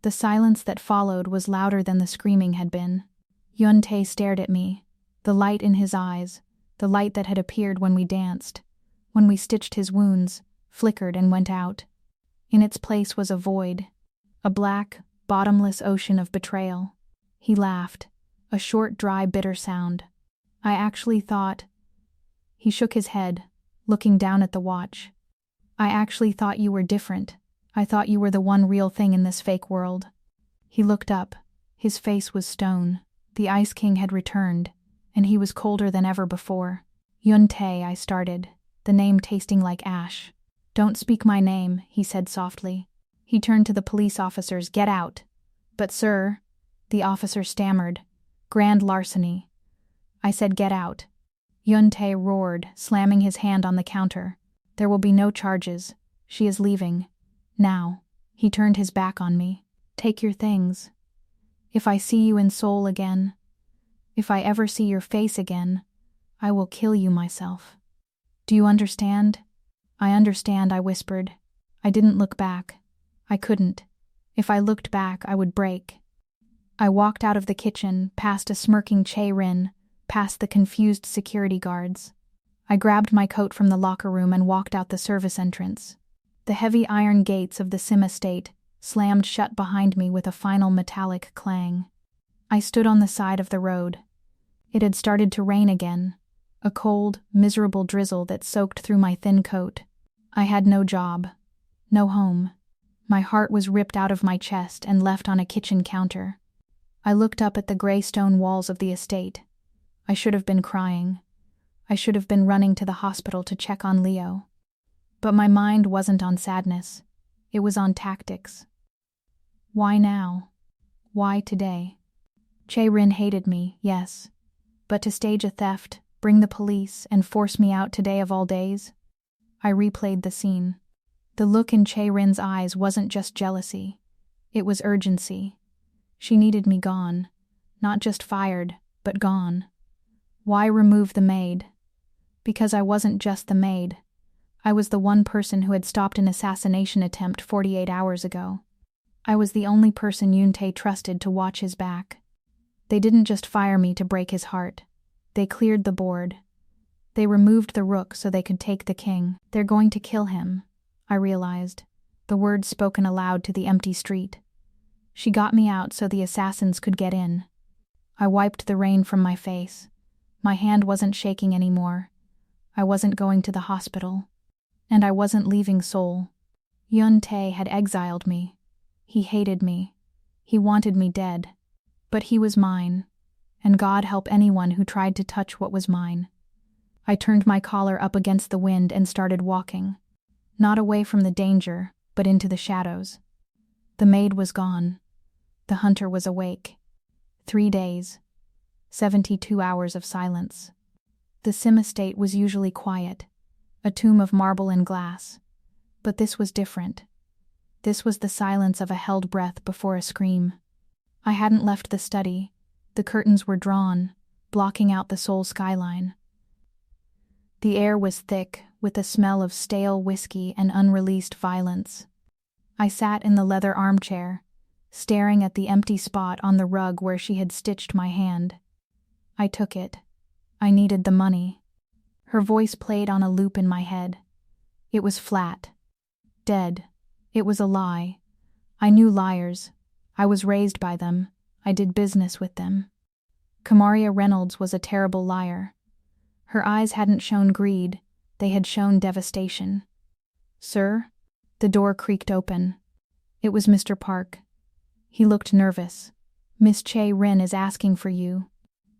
The silence that followed was louder than the screaming had been. Yun-Tae stared at me, the light in his eyes, the light that had appeared when we danced, when we stitched his wounds, flickered and went out. In its place was a void, a black, bottomless ocean of betrayal. He laughed, a short, dry, bitter sound. "I actually thought—" He shook his head, looking down at the watch. "I actually thought you were different. I thought you were the one real thing in this fake world." He looked up. His face was stone. The Ice King had returned, and he was colder than ever before. "Yun-Tae," I started, the name tasting like ash. "Don't speak my name," he said softly. He turned to the police officers. "Get out." "But sir," the officer stammered. "Grand larceny." I said, "Get out." Yun-Tae roared, slamming his hand on the counter. "There will be no charges. She is leaving. Now." He turned his back on me. "Take your things. If I see you in Seoul again, if I ever see your face again, I will kill you myself. Do you understand?" "I understand," I whispered. I didn't look back. I couldn't. If I looked back, I would break. I walked out of the kitchen, past a smirking Chae-rin, past the confused security guards. I grabbed my coat from the locker room and walked out the service entrance. The heavy iron gates of the Sim estate slammed shut behind me with a final metallic clang. I stood on the side of the road. It had started to rain again, a cold, miserable drizzle that soaked through my thin coat. I had no job, no home. My heart was ripped out of my chest and left on a kitchen counter. I looked up at the gray stone walls of the estate. I should have been crying. I should have been running to the hospital to check on Leo. But my mind wasn't on sadness. It was on tactics. Why now? Why today? Chae-rin hated me, yes. But to stage a theft, bring the police, and force me out today of all days? I replayed the scene. The look in Chae-rin's eyes wasn't just jealousy. It was urgency. She needed me gone. Not just fired, but gone. Why remove the maid? Because I wasn't just the maid. I was the one person who had stopped an assassination attempt 48 hours ago. I was the only person Yun-Tae trusted to watch his back. They didn't just fire me to break his heart. They cleared the board. They removed the rook so they could take the king. They're going to kill him, I realized, the words spoken aloud to the empty street. She got me out so the assassins could get in. I wiped the rain from my face. My hand wasn't shaking anymore. I wasn't going to the hospital. And I wasn't leaving Seoul. Yun-Tae had exiled me. He hated me. He wanted me dead. But he was mine. And God help anyone who tried to touch what was mine. I turned my collar up against the wind and started walking. Not away from the danger, but into the shadows. The maid was gone. The hunter was awake. 3 days. 72 hours of silence. The Sim estate was usually quiet, a tomb of marble and glass. But this was different. This was the silence of a held breath before a scream. I hadn't left the study. The curtains were drawn, blocking out the Seoul skyline. The air was thick, with the smell of stale whiskey and unreleased violence. I sat in the leather armchair, staring at the empty spot on the rug where she had stitched my hand. I took it. I needed the money. Her voice played on a loop in my head. It was flat. Dead. It was a lie. I knew liars. I was raised by them. I did business with them. Kamaria Reynolds was a terrible liar. Her eyes hadn't shown greed. They had shown devastation. "Sir?" The door creaked open. It was Mr. Park. He looked nervous. "Miss Chae-rin is asking for you.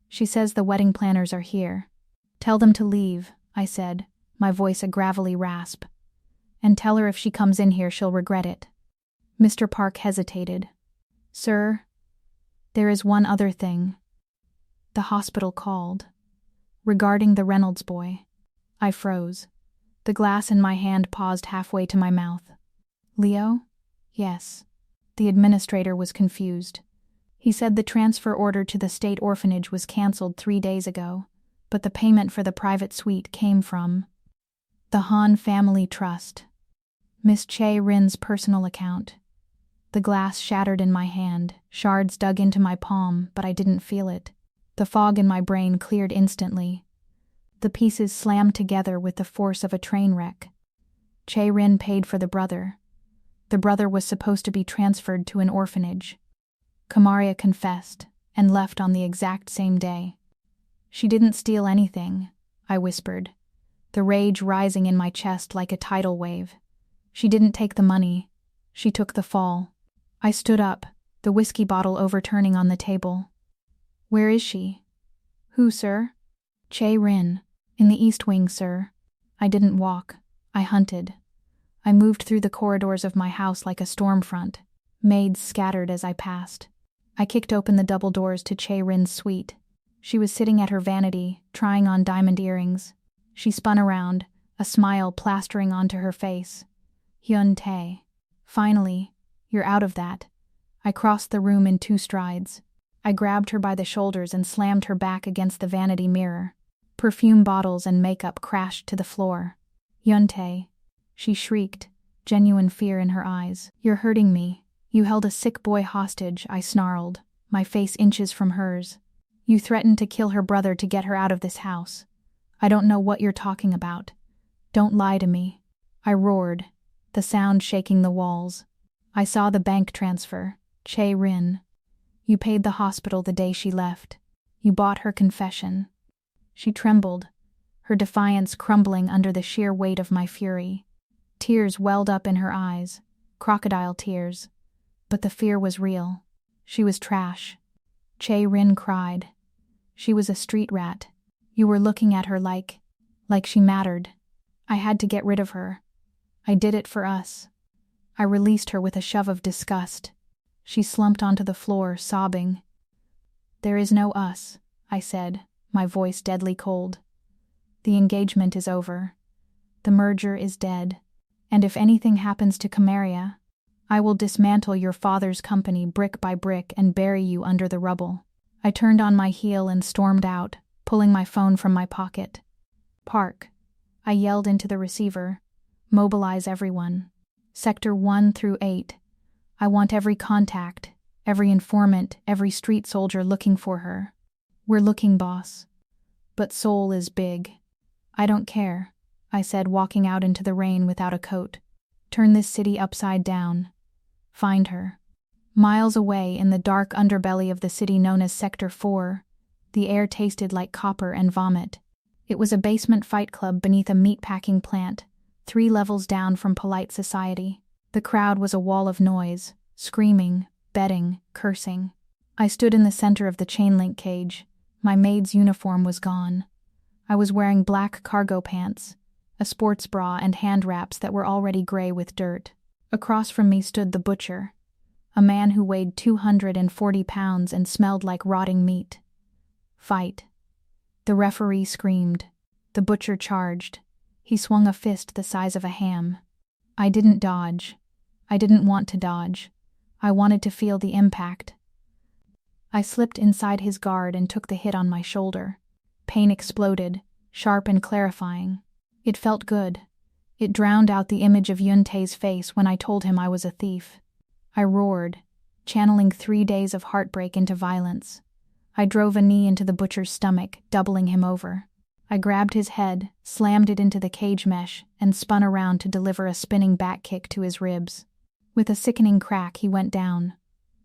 She says the wedding planners are here." "Tell them to leave," I said, my voice a gravelly rasp. "And tell her if she comes in here she'll regret it." Mr. Park hesitated. "Sir, there is one other thing." The hospital called. Regarding the Reynolds boy. I froze. The glass in my hand paused halfway to my mouth. "Leo?" "Yes." The administrator was confused. He said the transfer order to the state orphanage was cancelled 3 days ago, but the payment for the private suite came from the Han Family Trust. Miss Chae-rin's personal account. The glass shattered in my hand, shards dug into my palm, but I didn't feel it. The fog in my brain cleared instantly. The pieces slammed together with the force of a train wreck. Chae-rin paid for the brother. The brother was supposed to be transferred to an orphanage. Kamaria confessed, and left on the exact same day. "She didn't steal anything," I whispered, the rage rising in my chest like a tidal wave. "She didn't take the money. She took the fall." I stood up, the whiskey bottle overturning on the table. "Where is she?" "Who, sir?" "Chae-rin. In the East Wing, sir." I didn't walk. I hunted. I moved through the corridors of my house like a storm front. Maids scattered as I passed. I kicked open the double doors to Chae-rin's suite. She was sitting at her vanity, trying on diamond earrings. She spun around, a smile plastering onto her face. "Yun-Tae. Finally, you're out of that." I crossed the room in 2 strides. I grabbed her by the shoulders and slammed her back against the vanity mirror. Perfume bottles and makeup crashed to the floor. "Yun-Tae," she shrieked, genuine fear in her eyes. "You're hurting me. You held a sick boy hostage," I snarled, my face inches from hers. "You threatened to kill her brother to get her out of this house. I don't know what you're talking about. Don't lie to me." I roared, the sound shaking the walls. "I saw the bank transfer. Chae-rin. You paid the hospital the day she left. You bought her confession." She trembled, her defiance crumbling under the sheer weight of my fury. Tears welled up in her eyes, crocodile tears. But the fear was real. She was trash. Chae-rin cried. She was a street rat. You were looking at her like she mattered. I had to get rid of her. I did it for us. I released her with a shove of disgust. She slumped onto the floor, sobbing. "There is no us," I said, my voice deadly cold. "The engagement is over. The merger is dead. And if anything happens to Kamaria, I will dismantle your father's company brick by brick and bury you under the rubble." I turned on my heel and stormed out, pulling my phone from my pocket. "Park," I yelled into the receiver. "Mobilize everyone. Sector 1 through 8. I want every contact, every informant, every street soldier looking for her. We're looking, boss. But Seoul is big." "I don't care," I said, walking out into the rain without a coat. "Turn this city upside down. Find her." Miles away, in the dark underbelly of the city known as Sector 4, the air tasted like copper and vomit. It was a basement fight club beneath a meatpacking plant, 3 levels down from polite society. The crowd was a wall of noise, screaming, betting, cursing. I stood in the center of the chain-link cage. My maid's uniform was gone. I was wearing black cargo pants, a sports bra, and hand wraps that were already gray with dirt. Across from me stood the butcher, a man who weighed 240 pounds and smelled like rotting meat. Fight. The referee screamed. The butcher charged. He swung a fist the size of a ham. I didn't dodge. I didn't want to dodge. I wanted to feel the impact. I slipped inside his guard and took the hit on my shoulder. Pain exploded, sharp and clarifying. It felt good. It drowned out the image of Yun-Tae's face when I told him I was a thief. I roared, channeling 3 days of heartbreak into violence. I drove a knee into the butcher's stomach, doubling him over. I grabbed his head, slammed it into the cage mesh, and spun around to deliver a spinning back kick to his ribs. With a sickening crack, he went down.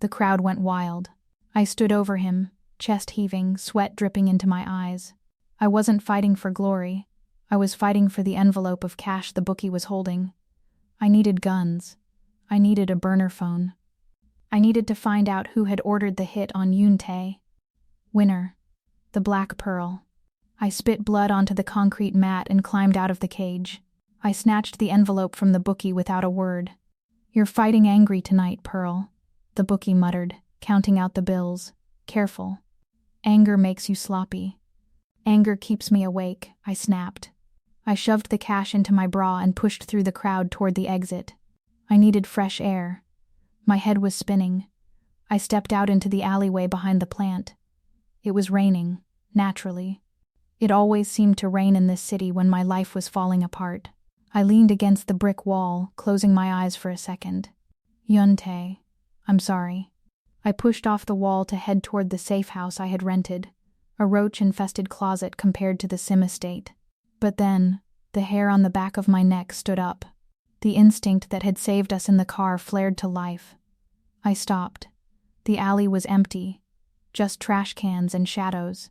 The crowd went wild. I stood over him, chest heaving, sweat dripping into my eyes. I wasn't fighting for glory. I was fighting for the envelope of cash the bookie was holding. I needed guns. I needed a burner phone. I needed to find out who had ordered the hit on Yun-Tae. Winner. The Black Pearl. I spit blood onto the concrete mat and climbed out of the cage. I snatched the envelope from the bookie without a word. "You're fighting angry tonight, Pearl," the bookie muttered, counting out the bills. "Careful. Anger makes you sloppy." "Anger keeps me awake," I snapped. I shoved the cash into my bra and pushed through the crowd toward the exit. I needed fresh air. My head was spinning. I stepped out into the alleyway behind the plant. It was raining, naturally. It always seemed to rain in this city when my life was falling apart. I leaned against the brick wall, closing my eyes for a second. "Yun-Tae, I'm sorry." I pushed off the wall to head toward the safe house I had rented, a roach-infested closet compared to the Sim estate. But then, the hair on the back of my neck stood up. The instinct that had saved us in the car flared to life. I stopped. The alley was empty, just trash cans and shadows.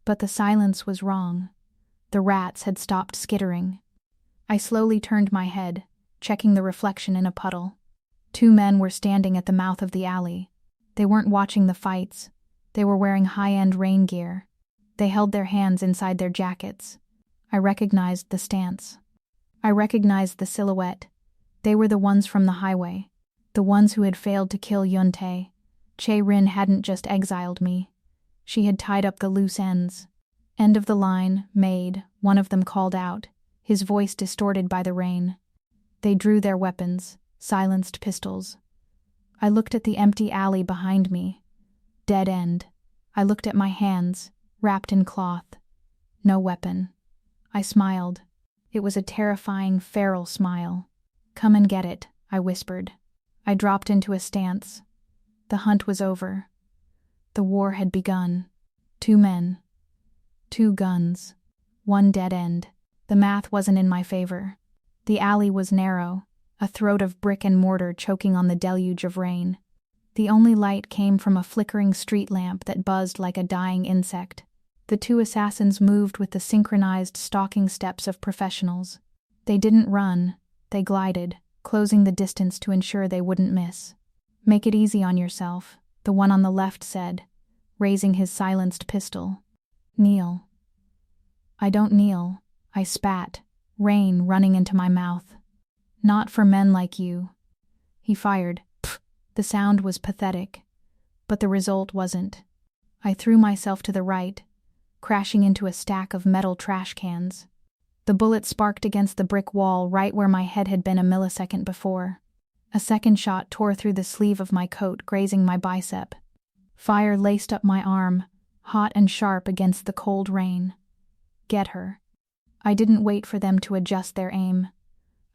But the silence was wrong. The rats had stopped skittering. I slowly turned my head, checking the reflection in a puddle. 2 men were standing at the mouth of the alley. They weren't watching the fights. They were wearing high-end rain gear. They held their hands inside their jackets. I recognized the stance. I recognized the silhouette. They were the ones from the highway. The ones who had failed to kill Yun-Tae. Chae-rin hadn't just exiled me. She had tied up the loose ends. "End of the line, Maid," one of them called out, his voice distorted by the rain. They drew their weapons, silenced pistols. I looked at the empty alley behind me. Dead end. I looked at my hands, wrapped in cloth. No weapon. I smiled. It was a terrifying, feral smile. "Come and get it," I whispered. I dropped into a stance. The hunt was over. The war had begun. 2 men. 2 guns. 1 dead end. The math wasn't in my favor. The alley was narrow, a throat of brick and mortar choking on the deluge of rain. The only light came from a flickering street lamp that buzzed like a dying insect. The 2 assassins moved with the synchronized stalking steps of professionals. They didn't run, they glided, closing the distance to ensure they wouldn't miss. "Make it easy on yourself," the one on the left said, raising his silenced pistol. "Kneel." "I don't kneel," I spat, rain running into my mouth. "Not for men like you." He fired. Pfft. The sound was pathetic, but the result wasn't. I threw myself to the right, crashing into a stack of metal trash cans. The bullet sparked against the brick wall right where my head had been a millisecond before. A second shot tore through the sleeve of my coat, grazing my bicep. Fire laced up my arm, hot and sharp against the cold rain. Get her. I didn't wait for them to adjust their aim.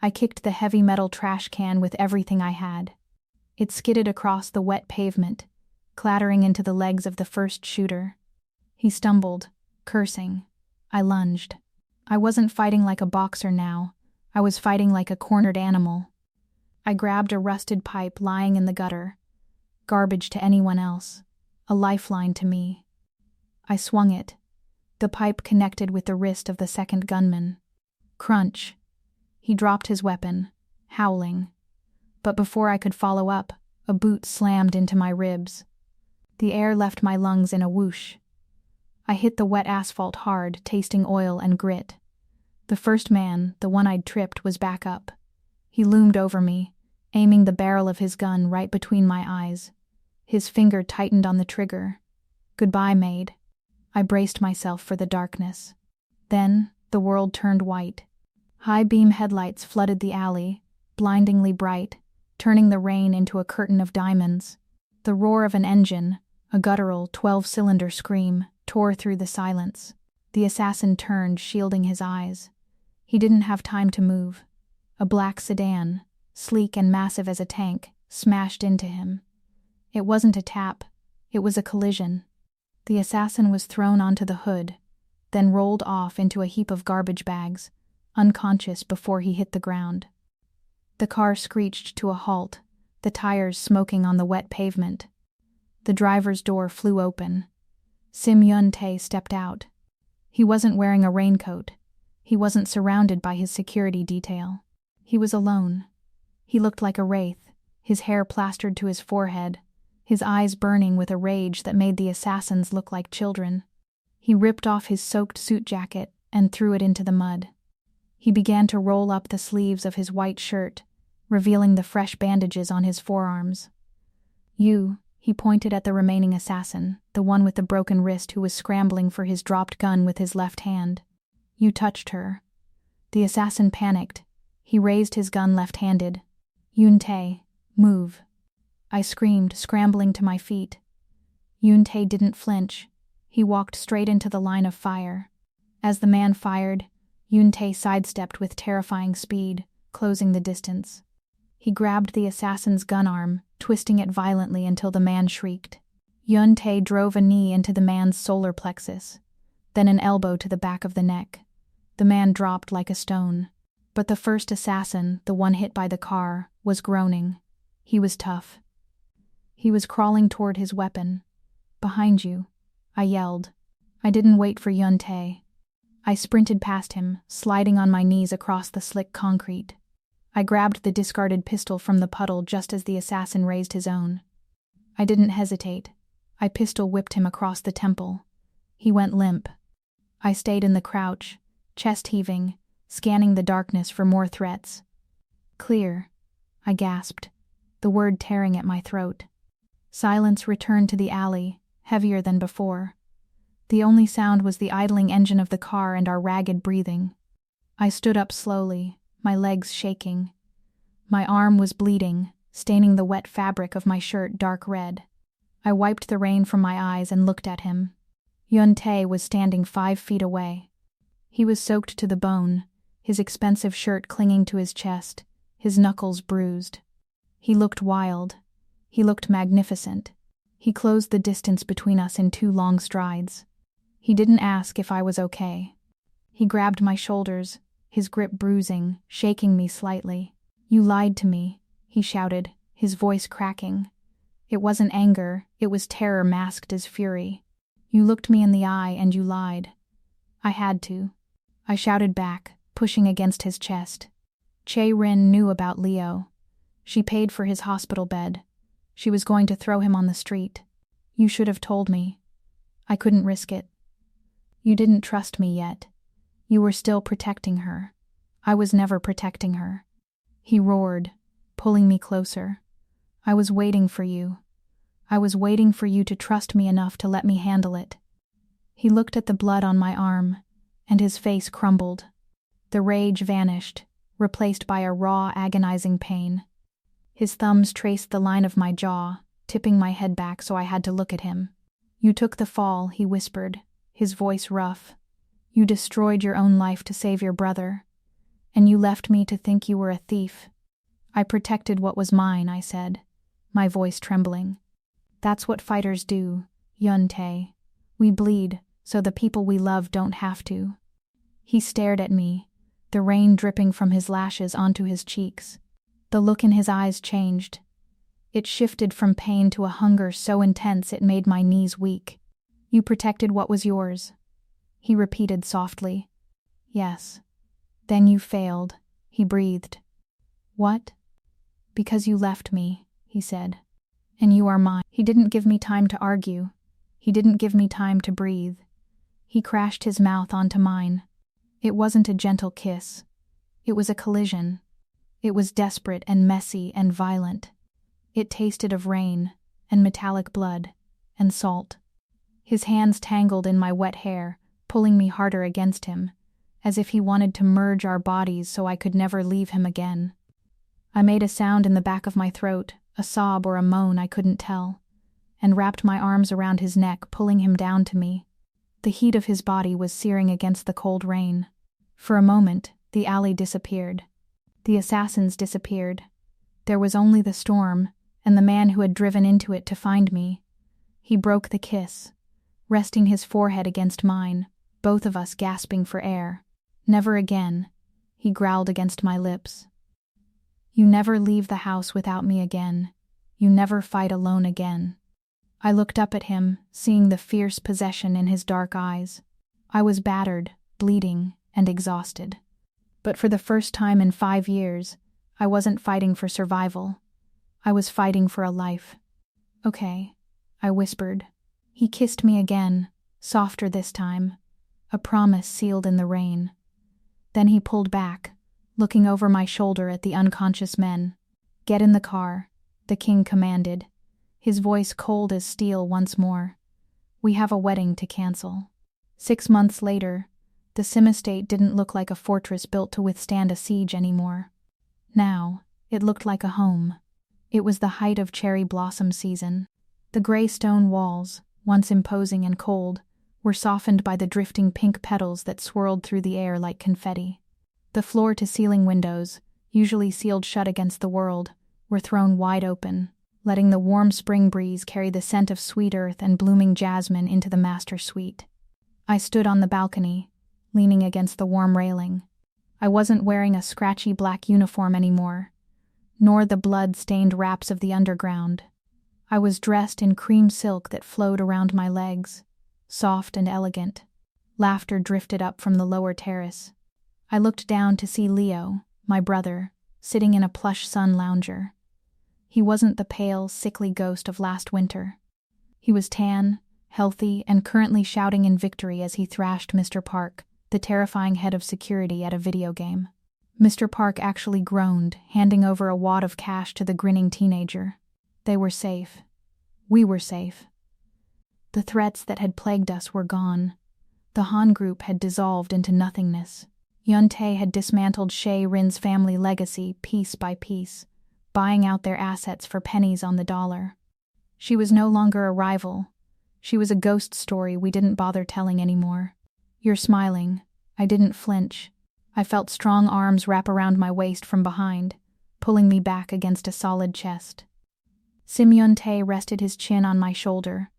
I kicked the heavy metal trash can with everything I had. It skidded across the wet pavement, clattering into the legs of the first shooter. He stumbled, cursing. I lunged. I wasn't fighting like a boxer now. I was fighting like a cornered animal. I grabbed a rusted pipe lying in the gutter, garbage to anyone else, a lifeline to me. I swung it. The pipe connected with the wrist of the second gunman. Crunch. He dropped his weapon, howling. But before I could follow up, a boot slammed into my ribs. The air left my lungs in a whoosh. I hit the wet asphalt hard, tasting oil and grit. The first man, the one I'd tripped, was back up. He loomed over me, aiming the barrel of his gun right between my eyes. His finger tightened on the trigger. Goodbye, Maid. I braced myself for the darkness. Then, the world turned white. High-beam headlights flooded the alley, blindingly bright, turning the rain into a curtain of diamonds. The roar of an engine, a guttural 12-cylinder scream, tore through the silence. The assassin turned, shielding his eyes. He didn't have time to move. A black sedan, sleek and massive as a tank, smashed into him. It wasn't a tap, it was a collision. The assassin was thrown onto the hood, then rolled off into a heap of garbage bags, unconscious before he hit the ground. The car screeched to a halt, the tires smoking on the wet pavement. The driver's door flew open. Yun-Tae stepped out. He wasn't wearing a raincoat. He wasn't surrounded by his security detail. He was alone. He looked like a wraith, his hair plastered to his forehead, his eyes burning with a rage that made the assassins look like children. He ripped off his soaked suit jacket and threw it into the mud. He began to roll up the sleeves of his white shirt, revealing the fresh bandages on his forearms. He pointed at the remaining assassin, the one with the broken wrist who was scrambling for his dropped gun with his left hand. You touched her. The assassin panicked. He raised his gun left-handed. Yun-Tae, move. I screamed, scrambling to my feet. Yun-Tae didn't flinch. He walked straight into the line of fire. As the man fired, Yun-Tae sidestepped with terrifying speed, closing the distance. He grabbed the assassin's gun arm, twisting it violently until the man shrieked. Yun-Tae drove a knee into the man's solar plexus, then an elbow to the back of the neck. The man dropped like a stone. But the first assassin, the one hit by the car, was groaning. He was tough. He was crawling toward his weapon. Behind you, I yelled. I didn't wait for Yun-Tae. I sprinted past him, sliding on my knees across the slick concrete. I grabbed the discarded pistol from the puddle just as the assassin raised his own. I didn't hesitate. I pistol whipped him across the temple. He went limp. I stayed in the crouch, chest heaving, scanning the darkness for more threats. Clear, I gasped, the word tearing at my throat. Silence returned to the alley, heavier than before. The only sound was the idling engine of the car and our ragged breathing. I stood up slowly, my legs shaking. My arm was bleeding, staining the wet fabric of my shirt dark red. I wiped the rain from my eyes and looked at him. Yun-Tae was standing 5 feet away. He was soaked to the bone, his expensive shirt clinging to his chest, his knuckles bruised. He looked wild. He looked magnificent. He closed the distance between us in 2 long strides. He didn't ask if I was okay. He grabbed my shoulders, his grip bruising, shaking me slightly. You lied to me, he shouted, his voice cracking. It wasn't anger, it was terror masked as fury. You looked me in the eye and you lied. I had to. I shouted back, pushing against his chest. Chae-rin knew about Leo. She paid for his hospital bed. She was going to throw him on the street. You should have told me. I couldn't risk it. You didn't trust me yet. You were still protecting her. I was never protecting her. He roared, pulling me closer. I was waiting for you. I was waiting for you to trust me enough to let me handle it. He looked at the blood on my arm, and his face crumbled. The rage vanished, replaced by a raw, agonizing pain. His thumbs traced the line of my jaw, tipping my head back so I had to look at him. You took the fall, he whispered, his voice rough. You destroyed your own life to save your brother. And you left me to think you were a thief. I protected what was mine, I said, my voice trembling. That's what fighters do, Yun-Tae. We bleed, so the people we love don't have to. He stared at me, the rain dripping from his lashes onto his cheeks. The look in his eyes changed. It shifted from pain to a hunger so intense it made my knees weak. You protected what was yours, he repeated softly. Yes. Then you failed, he breathed. What? Because you left me, he said. And you are mine. He didn't give me time to argue. He didn't give me time to breathe. He crashed his mouth onto mine. It wasn't a gentle kiss. It was a collision. It was desperate and messy and violent. It tasted of rain, and metallic blood, and salt. His hands tangled in my wet hair, pulling me harder against him, as if he wanted to merge our bodies so I could never leave him again. I made a sound in the back of my throat, a sob or a moan I couldn't tell, and wrapped my arms around his neck, pulling him down to me. The heat of his body was searing against the cold rain. For a moment, the alley disappeared. The assassins disappeared. There was only the storm, and the man who had driven into it to find me. He broke the kiss, resting his forehead against mine, both of us gasping for air. Never again, he growled against my lips. You never leave the house without me again. You never fight alone again. I looked up at him, seeing the fierce possession in his dark eyes. I was battered, bleeding, and exhausted. But for the first time in 5 years, I wasn't fighting for survival. I was fighting for a life. Okay, I whispered. He kissed me again, softer this time, a promise sealed in the rain. Then he pulled back, looking over my shoulder at the unconscious men. Get in the car, the king commanded, his voice cold as steel once more. We have a wedding to cancel. 6 months later, the Sim estate didn't look like a fortress built to withstand a siege anymore. Now, it looked like a home. It was the height of cherry blossom season. The gray stone walls, once imposing and cold, were softened by the drifting pink petals that swirled through the air like confetti. The floor-to-ceiling windows, usually sealed shut against the world, were thrown wide open, letting the warm spring breeze carry the scent of sweet earth and blooming jasmine into the master suite. I stood on the balcony, leaning against the warm railing. I wasn't wearing a scratchy black uniform anymore, nor the blood-stained wraps of the underground. I was dressed in cream silk that flowed around my legs, soft and elegant. Laughter drifted up from the lower terrace. I looked down to see Leo, my brother, sitting in a plush sun lounger. He wasn't the pale, sickly ghost of last winter. He was tan, healthy, and currently shouting in victory as he thrashed Mr. Park, the terrifying head of security at a video game. Mr. Park actually groaned, handing over a wad of cash to the grinning teenager. They were safe. We were safe. The threats that had plagued us were gone. The Han group had dissolved into nothingness. Yun-Tae had dismantled Chae-rin's family legacy piece by piece, buying out their assets for pennies on the dollar. She was no longer a rival. She was a ghost story we didn't bother telling anymore. You're smiling. I didn't flinch. I felt strong arms wrap around my waist from behind, pulling me back against a solid chest. Yun-Tae rested his chin on my shoulder.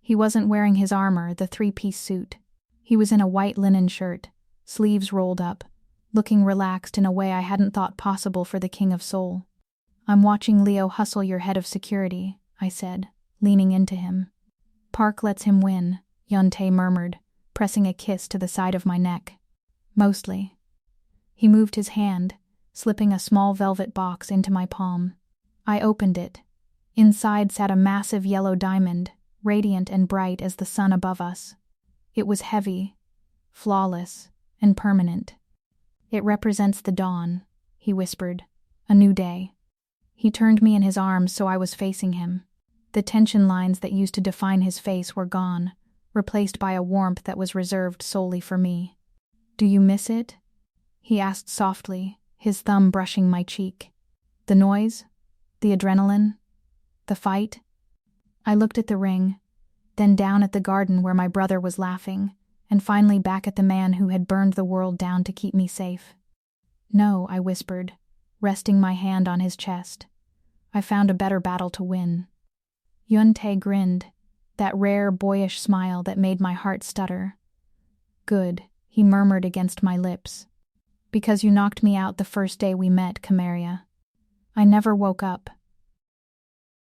He wasn't wearing his armor, the 3-piece suit. He was in a white linen shirt, sleeves rolled up, looking relaxed in a way I hadn't thought possible for the King of Seoul. I'm watching Leo hustle your head of security, I said, leaning into him. Park lets him win, Yun-Tae murmured, pressing a kiss to the side of my neck. Mostly. He moved his hand, slipping a small velvet box into my palm. I opened it. Inside sat a massive yellow diamond, radiant and bright as the sun above us. It was heavy, flawless, and permanent. It represents the dawn, he whispered, a new day. He turned me in his arms so I was facing him. The tension lines that used to define his face were gone, replaced by a warmth that was reserved solely for me. Do you miss it? He asked softly, his thumb brushing my cheek. The noise? The adrenaline? The fight? I looked at the ring, then down at the garden where my brother was laughing, and finally back at the man who had burned the world down to keep me safe. No, I whispered, resting my hand on his chest. I found a better battle to win. Yun-Tae grinned, that rare boyish smile that made my heart stutter. Good, he murmured against my lips. Because you knocked me out the first day we met, Kamaria. I never woke up,